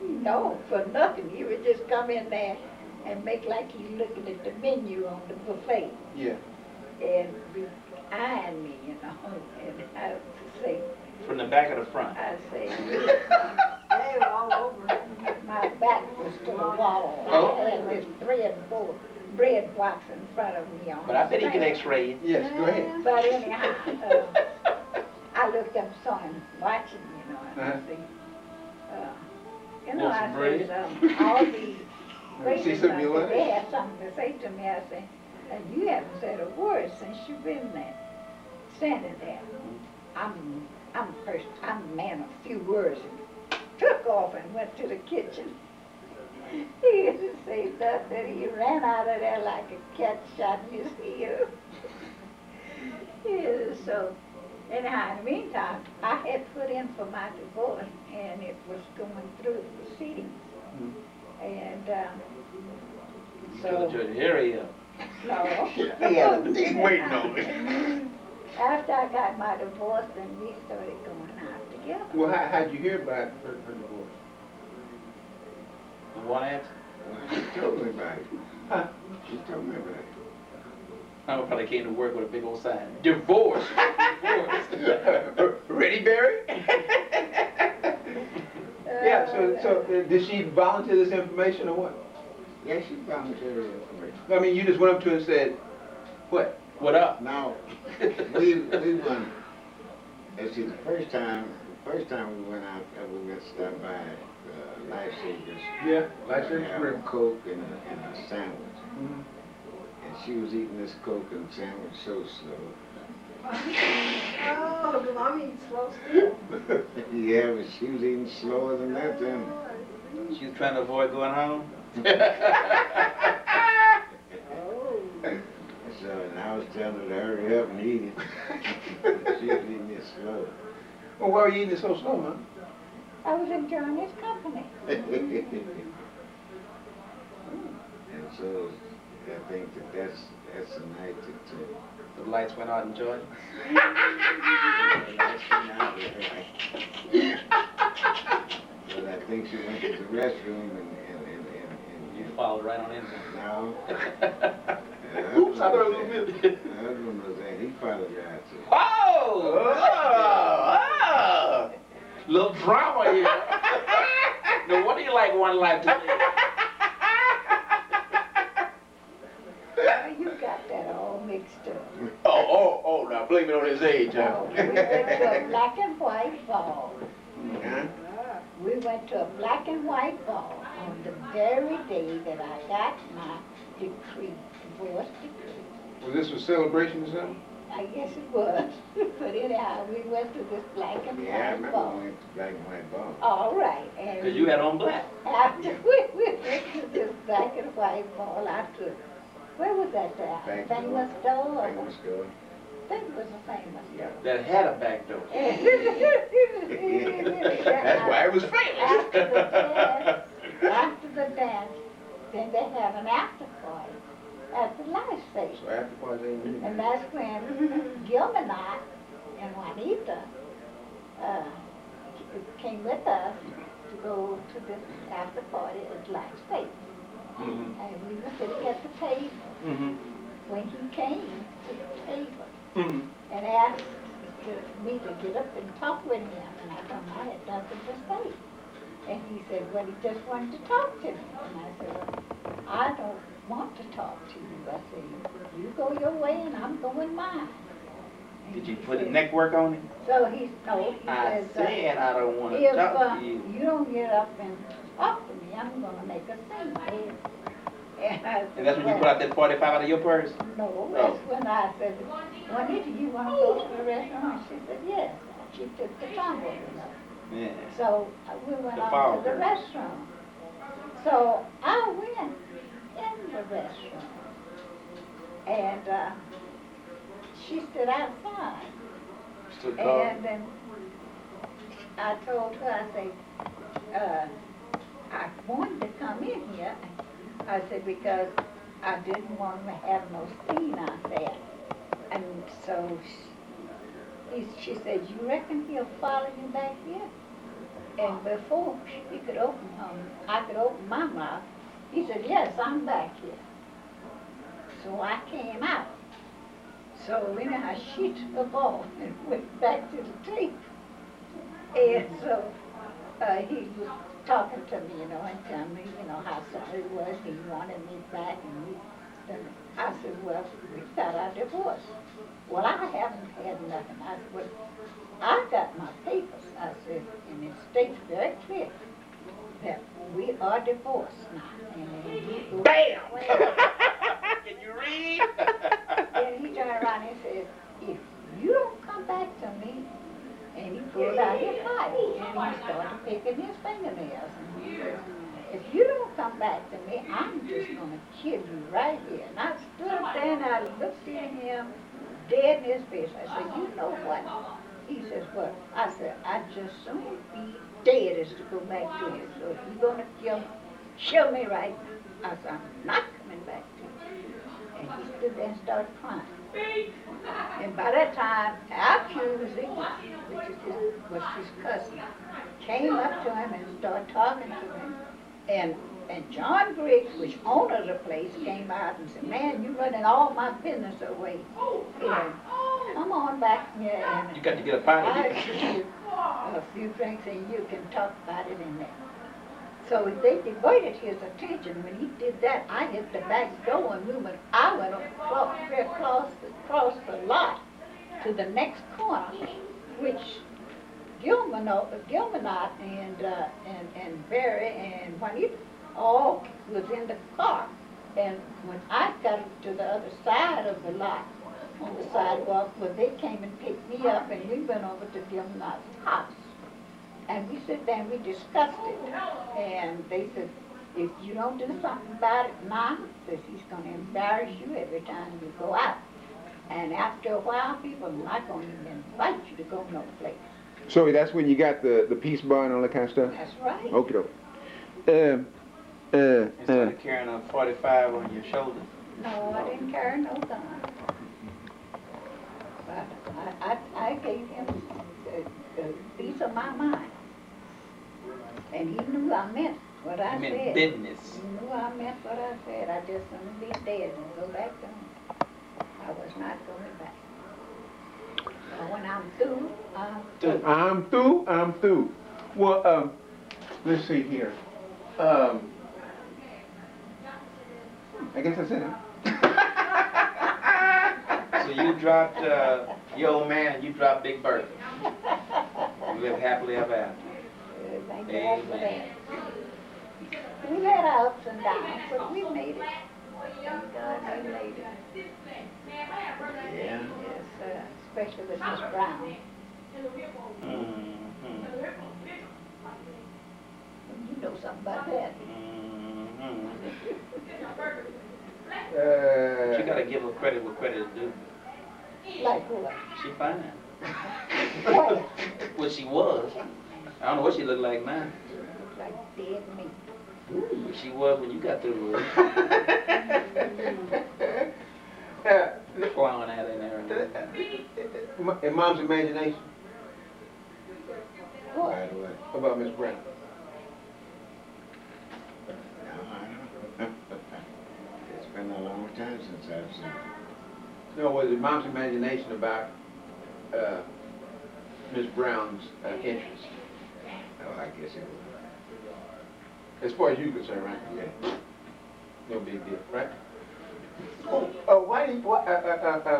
No, for nothing. He would just come in there and make like he's looking at the menu on the buffet. Yeah. And be eyeing me, you know, and I would say, From the back or the front? I say, They were all over. my back was to the wall. Oh. I had this bread box in front of me on But I bet he the can stand. x-ray you. Yes, go ahead. But anyhow, I looked up, saw him watching, you know, and I see, you know, Want I some bread? said, all these See something you like? they had something to say to me. I said, and you haven't said a word since you've been there, standing there. I'm a man of few words, and took off and went to the kitchen. He didn't say nothing. He ran out of there like a cat shot in his heel. Yeah, so, anyhow, in the meantime, I had put in for my divorce, and it was going through the proceedings. And So the judge, here he is. no. Yeah, he's waiting on me. After I got my divorce, then we started going out together. Well, how'd you hear about her divorce? You want to answer? She told me about it. Huh? She told me about it. I probably came to work with a big old sign. Divorce. Divorce. Ready, Barry? Yeah, so did she volunteer this information or what? Yeah, she volunteered information. I mean, you just went up to her and said, what? What up? Now, we went, see, the first time we went out, we went to stop by Lifesavers. Yeah, We Lifesavers had Grill. a Coke and a sandwich. And she was eating this Coke and sandwich so slow. Oh, the mommy slow still. Yeah, but she was eating slower than that then. She was trying to avoid going home? So, and I was telling her to hurry up and eat it. She was eating it slow. Well, why were you eating it so slow, man? I was enjoying his company. And so I think that's the night that The lights went out in Georgia. but I think she went to the restroom and You followed right on in. no. Oops, I thought it was a bit. The husband was there. He followed her out too. Oh! Oh! Little drama here. No wonder you like one life to live. You got that all mixed up. Oh, now blame it on his age, huh? We went to a black and white ball. Huh? We went to a black and white ball on the very day that I got my decree, divorce decree. Was this a celebration or something? I guess it was. But anyhow, we went to this black and Yeah, I white remember ball. we went to black and white ball. All right. And Because you had on black. after we went to this black and white ball, where was that at? Famous store? Famous store. I think it was a famous store. That had a back door. That's why it was famous. After the dance, then they have an after party at the life station. So after party, And that's when Gil and I and Juanita came with us to go to this after party at life station. And we were sitting at the table when he came to the table and asked me to get up and talk with him. And I told him I had nothing to say. And he said, well, he just wanted to talk to me. And I said, well, I don't want to talk to you. I said, you go your way and I'm going mine. And Did you he put the said- neck work on him? So he I says, said I don't want to if talk to you. you don't get up and talk to me, I'm going to make a scene. And I said, And that's when you put out that 45 out of your purse? no, that's when I said, Juanita, you want to go to the restaurant? And she said, yes. She took the tumble, you know. Yeah. So we went The on fall to the girl. restaurant. So I went in the restaurant. And she stood outside. Stood guard. And then I told her, I said, I wanted to come in here. I said, because I didn't want to have no scene out there. And so she said, you reckon he'll follow you back here? And before he could open I could open my mouth, He said, yes, I'm back here. So I came out. So anyhow, she took off and went back to the tape. And so he was talking to me, and telling me, how sorry it was. He wanted me back. And I said, well, we got our divorce. Well, I haven't had nothing. I said, well, I got my papers. I said, and it states very clear that we are divorced now. And Bam! Can you read? Then he turned around and said, if you don't come back to me, and he pulled out his knife and he started picking his fingernails. And he said, if you don't come back to me, I'm just going to kill you right here. And I stood up there and I looked at him dead in his face. I said, you know what? He says, what? I said, I'd just soon be dead as to go back to you. So if you're going to kill me right now. I said, I'm not coming back to you. And he stood there and started crying. And by that time, our Cusie, which was his cousin, came up to him and started talking to him. And John Griggs, which owned the place, came out and said, man, you're running all my business away. And come on back here and You got to get a pint I'll of give you a few drinks and you can talk about it in there. So they diverted his attention. When he did that, I hit the back door and I went across the lot to the next corner, which Gilmanot and Barry and Juanita all was in the car. And when I got to the other side of the lot, on the sidewalk, well, they came and picked me up and we went over to Gilmanot's house. And we sit there and we discussed it. And they said, if you don't do something about it now, says he's going to embarrass you every time you go out. And after a while, people are not going to even invite you to go no place. So that's when you got the peace bar and all that kind of stuff? That's right. Okay. Instead of carrying a 45 on your shoulder. No, I didn't carry no gun. But I gave him the peace of my mind. And he knew I meant what I said. You meant business. He knew I meant what I said. I just wanted to be dead and go back to him. I was not going back. So when I'm through, I'm through. I'm through. Well, let's see here. I guess that's it, huh? So you dropped your old man and you dropped Big Bertha. You live happily ever after. Thank God for that. We had our ups and downs, but we made it. Thank God we made it. Yeah. Yes, especially with Miss Brown. You know something about that. You gotta give her credit where credit is due. Like what? She fine. What? Well, she was. I don't know what she looked like now. She looked like dead meat. But she was when you got through with her. Clown at it and everything. In Mom's imagination What? about Miss Brown. It's been a long time since I've seen her. No, was it Mom's imagination about Miss Brown's interest? Oh, I guess it was. As far as you're concerned, right? Yeah. No big deal, right? Why do you,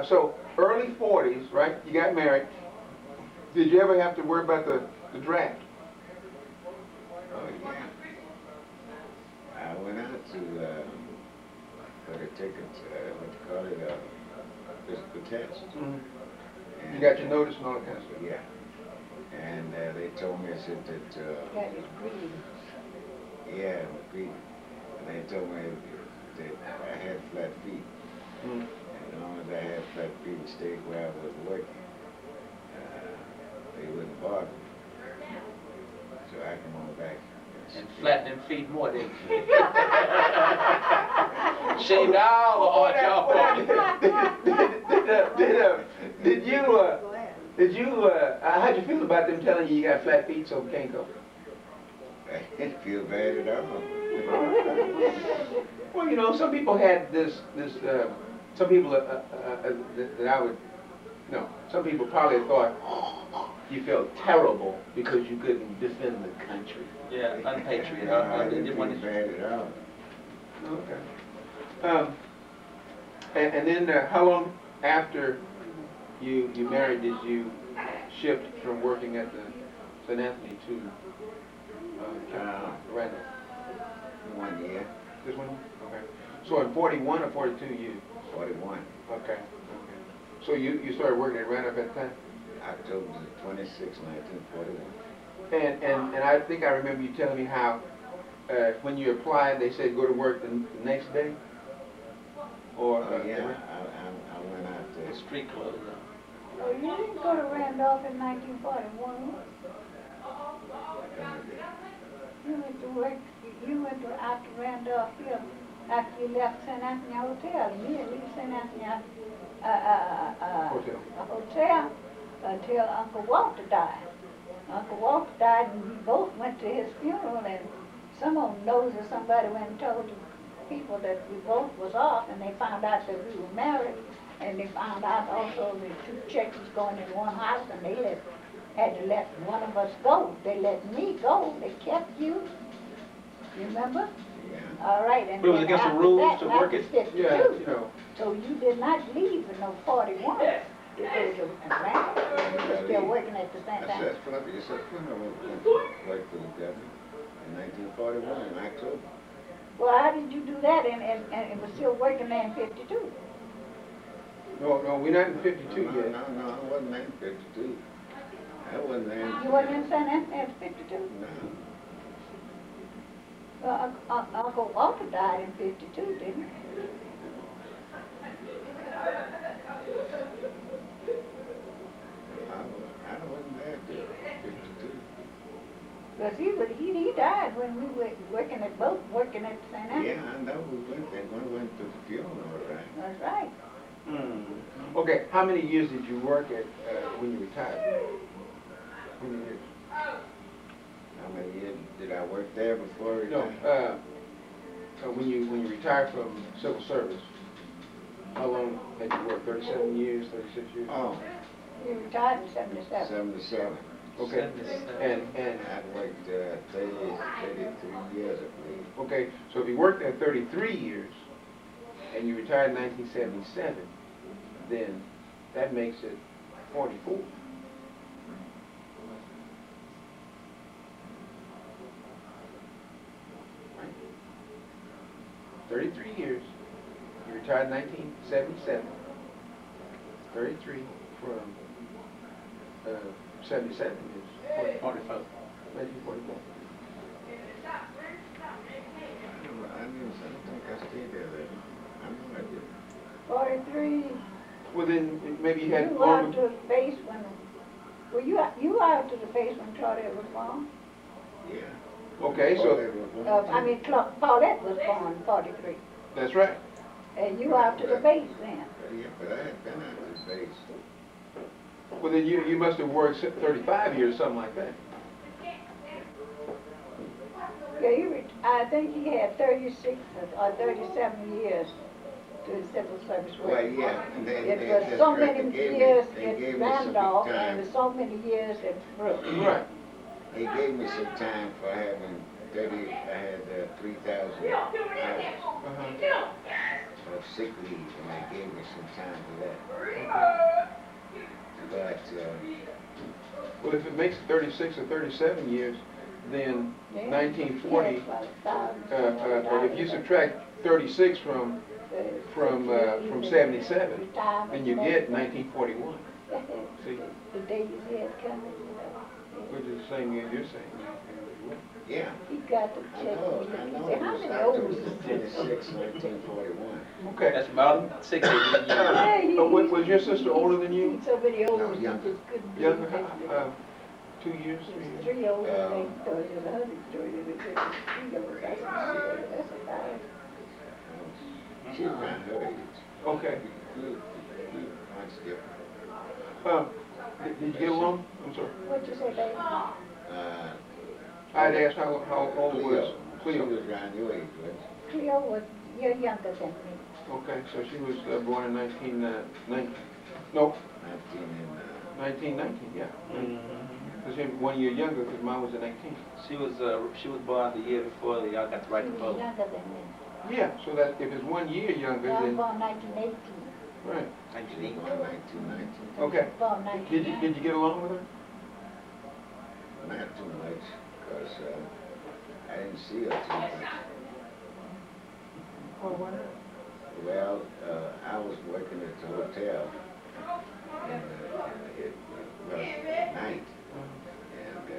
so early 40s, right? You got married. Did you ever have to worry about the draft? Oh, yeah. I went out to, for the tickets, what you call it, the test. Mm-hmm. You got your notice and all that kind of stuff? Yeah. And they told me, I said that, That is green. yeah, McGree. And they told me that I had flat feet. Mm-hmm. And as long as I had flat feet and stayed where I was working, they wouldn't bother me. So I come on back. And flatten them feet more, didn't you? Shaved all the arch off of Did you, how'd you feel about them telling you you got flat feet so can't go? I didn't feel bad at all. Well, you know, some people had some people that I would, no, some people probably thought you felt terrible because you couldn't defend the country. Yeah, unpatriotic. I didn't feel bad at all. Okay. And then how long after you married did you shift from working at the St. Anthony to Randall? 1 year. This one? Okay. So in 41 or 42 you? 41. Okay. So you started working at Randolph at the time? October 26, 1941. And I think I remember you telling me how when you applied they said go to work the next day? Or yeah, I went out there. Street clothes. Oh, you didn't go to Randolph in 1941. You went to work, you went out to Randolph Hill after you left St. Anthony Hotel. You didn't leave St. Anthony Hotel until Uncle Walter died. Uncle Walter died and we both went to his funeral, and some of them knows that somebody went and told the people that we both was off, and they found out that we were married, and they found out also the 2 chicks was going in one house, and they had to let one of us go. They let me go. They kept you. You remember? Yeah. All right. And But it was against the rules to work it? Yeah, you know. So you did not leave in no 41 to go to Atlanta. You were still working at the same time. I went to work for the government in 1941 in October. Well, how did you do that and it was still working there in 52? No, we're not in 52 yet. No, I wasn't in 52. I wasn't there. You wasn't in St. Anthony in 52? No. Well, Uncle Walter died in 52, didn't he? I wasn't there till 52. Because he died when we were both working at St. Anthony. Yeah, I know we went there. We went to the funeral, all right. That's right. Okay, how many years did you work at when you retired? How many years? How many years did I work there before I retired? No, when you retired from civil service, how long had you worked? 37 years, 36 years? Oh. You retired in 77. 77. Okay. And I worked 33 years, I believe. okay, so if you worked there 33 years and you retired in 1977, then that makes it 44. Right? 33 years. You retired in 1977. 33 from 77 is 44. 1944. I don't think I stayed there then. I know I did. 43. Well, then maybe you had You were out longer. to the base when, well, you were out to the base when Claudette was born. Yeah. Okay, so Paulette was born in 43. that's right. And you were out to the base then. Yeah, but I had been out to the base. Well, then you must have worked 35 years, something like that. Yeah, I think he had 36 or 37 years to the civil service work. Well, yeah. It was so many years at Randolph and so many years at Brooks. Right. He gave me some time for having 30, I had 3,000 hours of sick leave, and they gave me some time for that. But, Well, if it makes 36 or 37 years, then 1940, if you subtract 36 from 77, then you get 1941. See? The day you see it coming. Which is the same year you're saying. yeah. He got to check. I know Say, it how was many October old? 26, 1941. Okay. That's about 60 years. Was your sister older than you? He's so many old. No, younger. Younger? 2 years, 3 years? 3 older than they told you the husband story that it was 3 older. That's a bad. She's around her age. Okay. Much different. Did you get along? I'm sorry. What'd you say, baby? I'd ask how old was Cleo? Cleo? She was around your age, right? Cleo was you're younger than me. Okay, so she was born in 1919. Nope. 1919, yeah. Because she was 1 year younger, because mine was in 19. She was born the year before y'all got to write the vote. Younger than me. Yeah, so that if it's 1 year younger, I was then born 1918. right. 1919. Okay. Born Did you get along with her? Not too much, because I didn't see her too much. Well, I was working at the hotel at night, and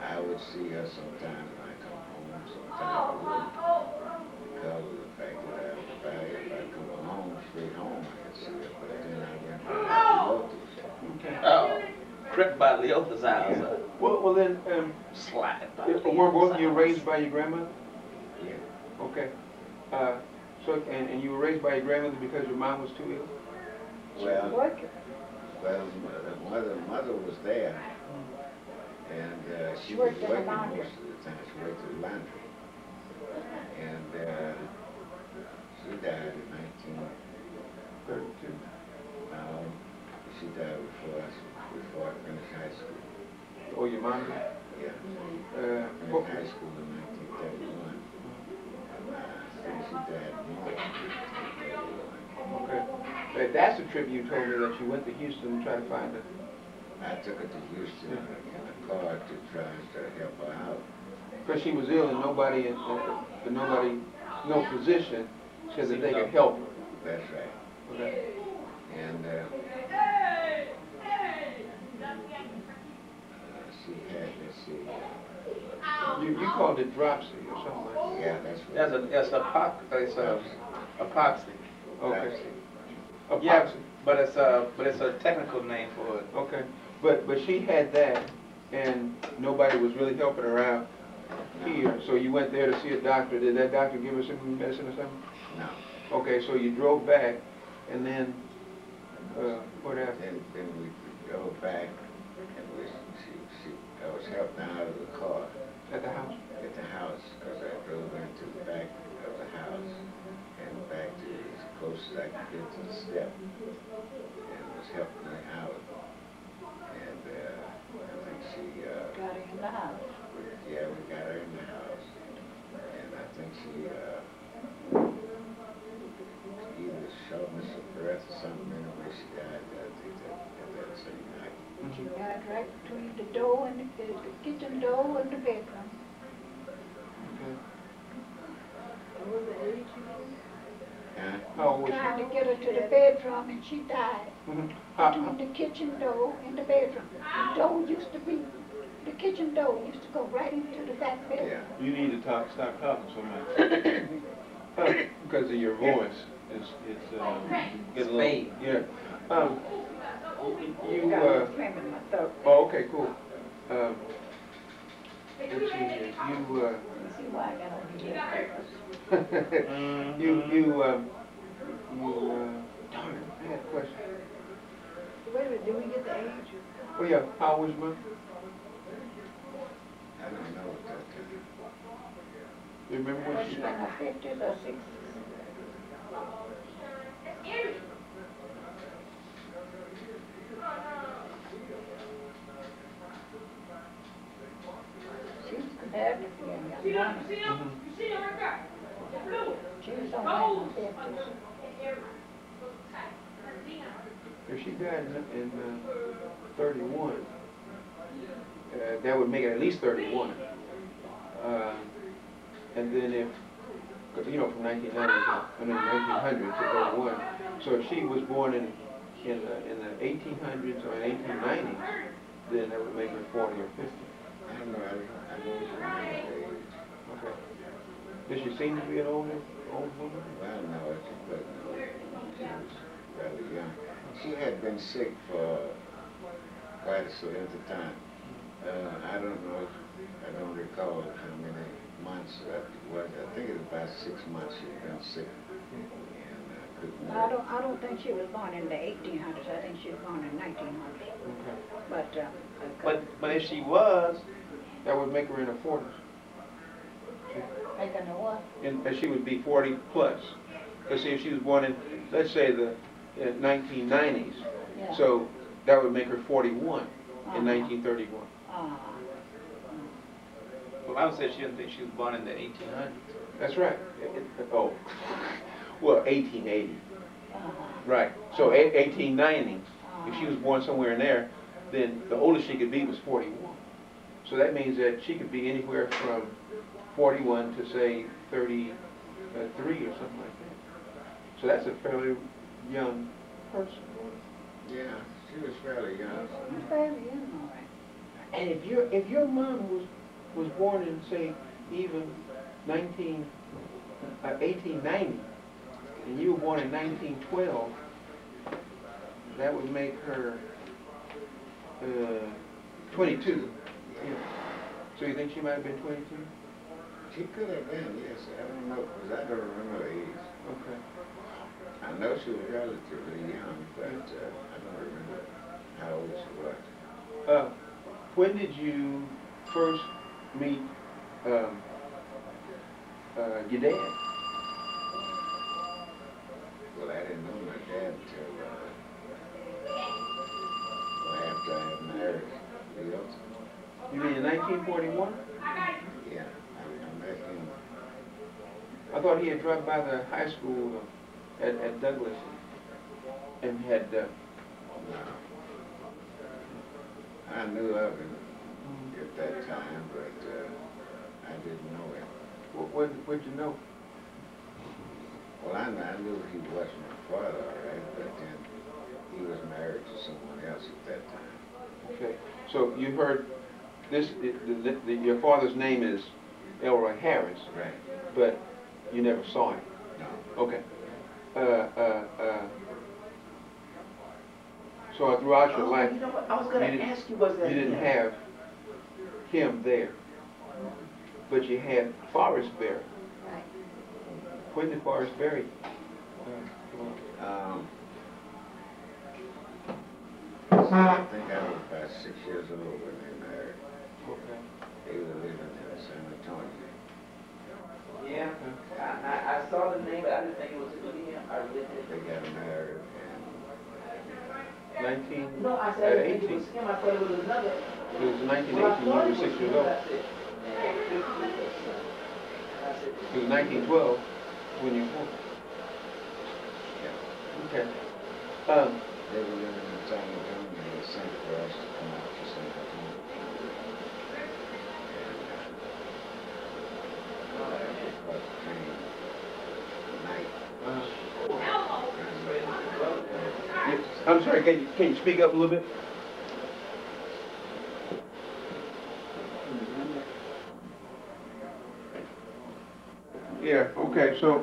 I would see her sometimes when I come home, sometimes I wouldn't, because of the fact that if I could go home, straight home, I could see her, but then I went to the Oh, crept by Leota's house. Well then, Slide by. were both of you raised by your grandmother? Yeah. Okay. So, and you were raised by your grandmother because your mom was too ill? Well, the mother was there, and she was working most of the time. She worked at the laundry. And she died in 1932. She died before I finished high school. Oh, your mom did? Yeah. I finished high school in 1931. She died in March 1931. Okay. That's the trip you told me that you went to Houston to try to find her. I took her to Houston in a car to try to help her out. Because she was ill and nobody, no physician said that they could help her. That's right. Okay. And she had, let's see. You called it dropsy or something like that. Yeah, that's right. It's epoxy. Okay. Epoxy. Yeah, but it's a technical name for it. Okay. But she had that, and nobody was really helping her out here. So you went there to see a doctor. Did that doctor give her some medicine or something? No. Okay, so you drove back, and then what happened? Then we drove back, and I was helped out of the car. At the house? At the house, because I drove into the back of the house and back to as close as I could get to the step, and was helping her out. And I think she got her in the house. Yeah, we got her in the house, and I think she either shortness of breath or something. Anyway, she died. I think that same night. She died right between the door and the kitchen door and the bedroom. How old was she? Trying to get her to the bedroom and she died. Between the kitchen door and the bedroom. The door used to be, the kitchen door used to go right into the back bedroom. Yeah. You need to stop talking so much. Because of your voice. It's getting a little, yeah. Oh, okay, cool. Let's see here. See why I got on here. Darn, I had a question. Wait a minute, did we get the age? Oh yeah, how old was your mom? I don't know what that is. You remember when Was she she in her 50s or 60s? She was comparatively a young woman. She was only in her 50s. If she died in 31, that would make it at least 31. And then if, you know, from 1900 to 31. So if she was born in the 1800s or 1890s, then that would make her 40 or 50. I don't know. I don't remember the age. Okay. Did she seem to be an old woman? Well, no, but she was rather young. She had been sick for quite a length of time. I don't know, I don't recall how many months it was. I think it was about 6 months she had been sick. And I don't think she was born in the 1800s. I think she was born in 1900s. But if she was, that would make her in her 40s. Make her know what? And she would be 40 plus. Because see, if she was born in, let's say the 1990s, Yeah. so that would make her 41 in 1931. Well, I would say she doesn't think she was born in the 1800s. That's right. Oh, well, 1880. Right. So 1890, if she was born somewhere in there, then the oldest she could be was 41. So that means that she could be anywhere from 41 to say 33 or something like that. So that's a fairly young person. Yeah, she was fairly young. Fairly young, all right. And if your mom was born in say even 1890, and you were born in 1912, that would make her 22. Yeah. So you think she might have been 22? She could have been, yes. I don't know, because I don't remember the age. Okay. I know she was relatively young, but I don't remember how old she was. When did you first meet your dad? Well, I didn't know my dad until after I had married Leo. You mean in 1941? Yeah, I met him. I thought he had dropped by the high school at Douglas and had. No. I knew of him at that time, but I didn't know him. Where'd you know? Well, I knew he wasn't my father, all right, but then he was married to someone else at that time. Okay, so you heard this, your father's name is Elroy Harris. Right. But you never saw him? No. Okay. So throughout your life, You know what? I was going to ask you, was that you didn't have him there, but you had Forrest Berry. Right. When did Forrest Berry I think I was about 6 years old when they married. Okay. They were living in San Antonio. Yeah, I saw the name, but I didn't think it was him. I really did. They got married No, I said I didn't think it was him. I thought it was another. It was 1918, you were 6 years old. It was 1912 when you were born. Yeah. Okay. They were living in San Antonio. They sent for us to come out to San Antonio. And I caught the train at night. I'm sorry, can you speak up a little bit? Yeah, okay, so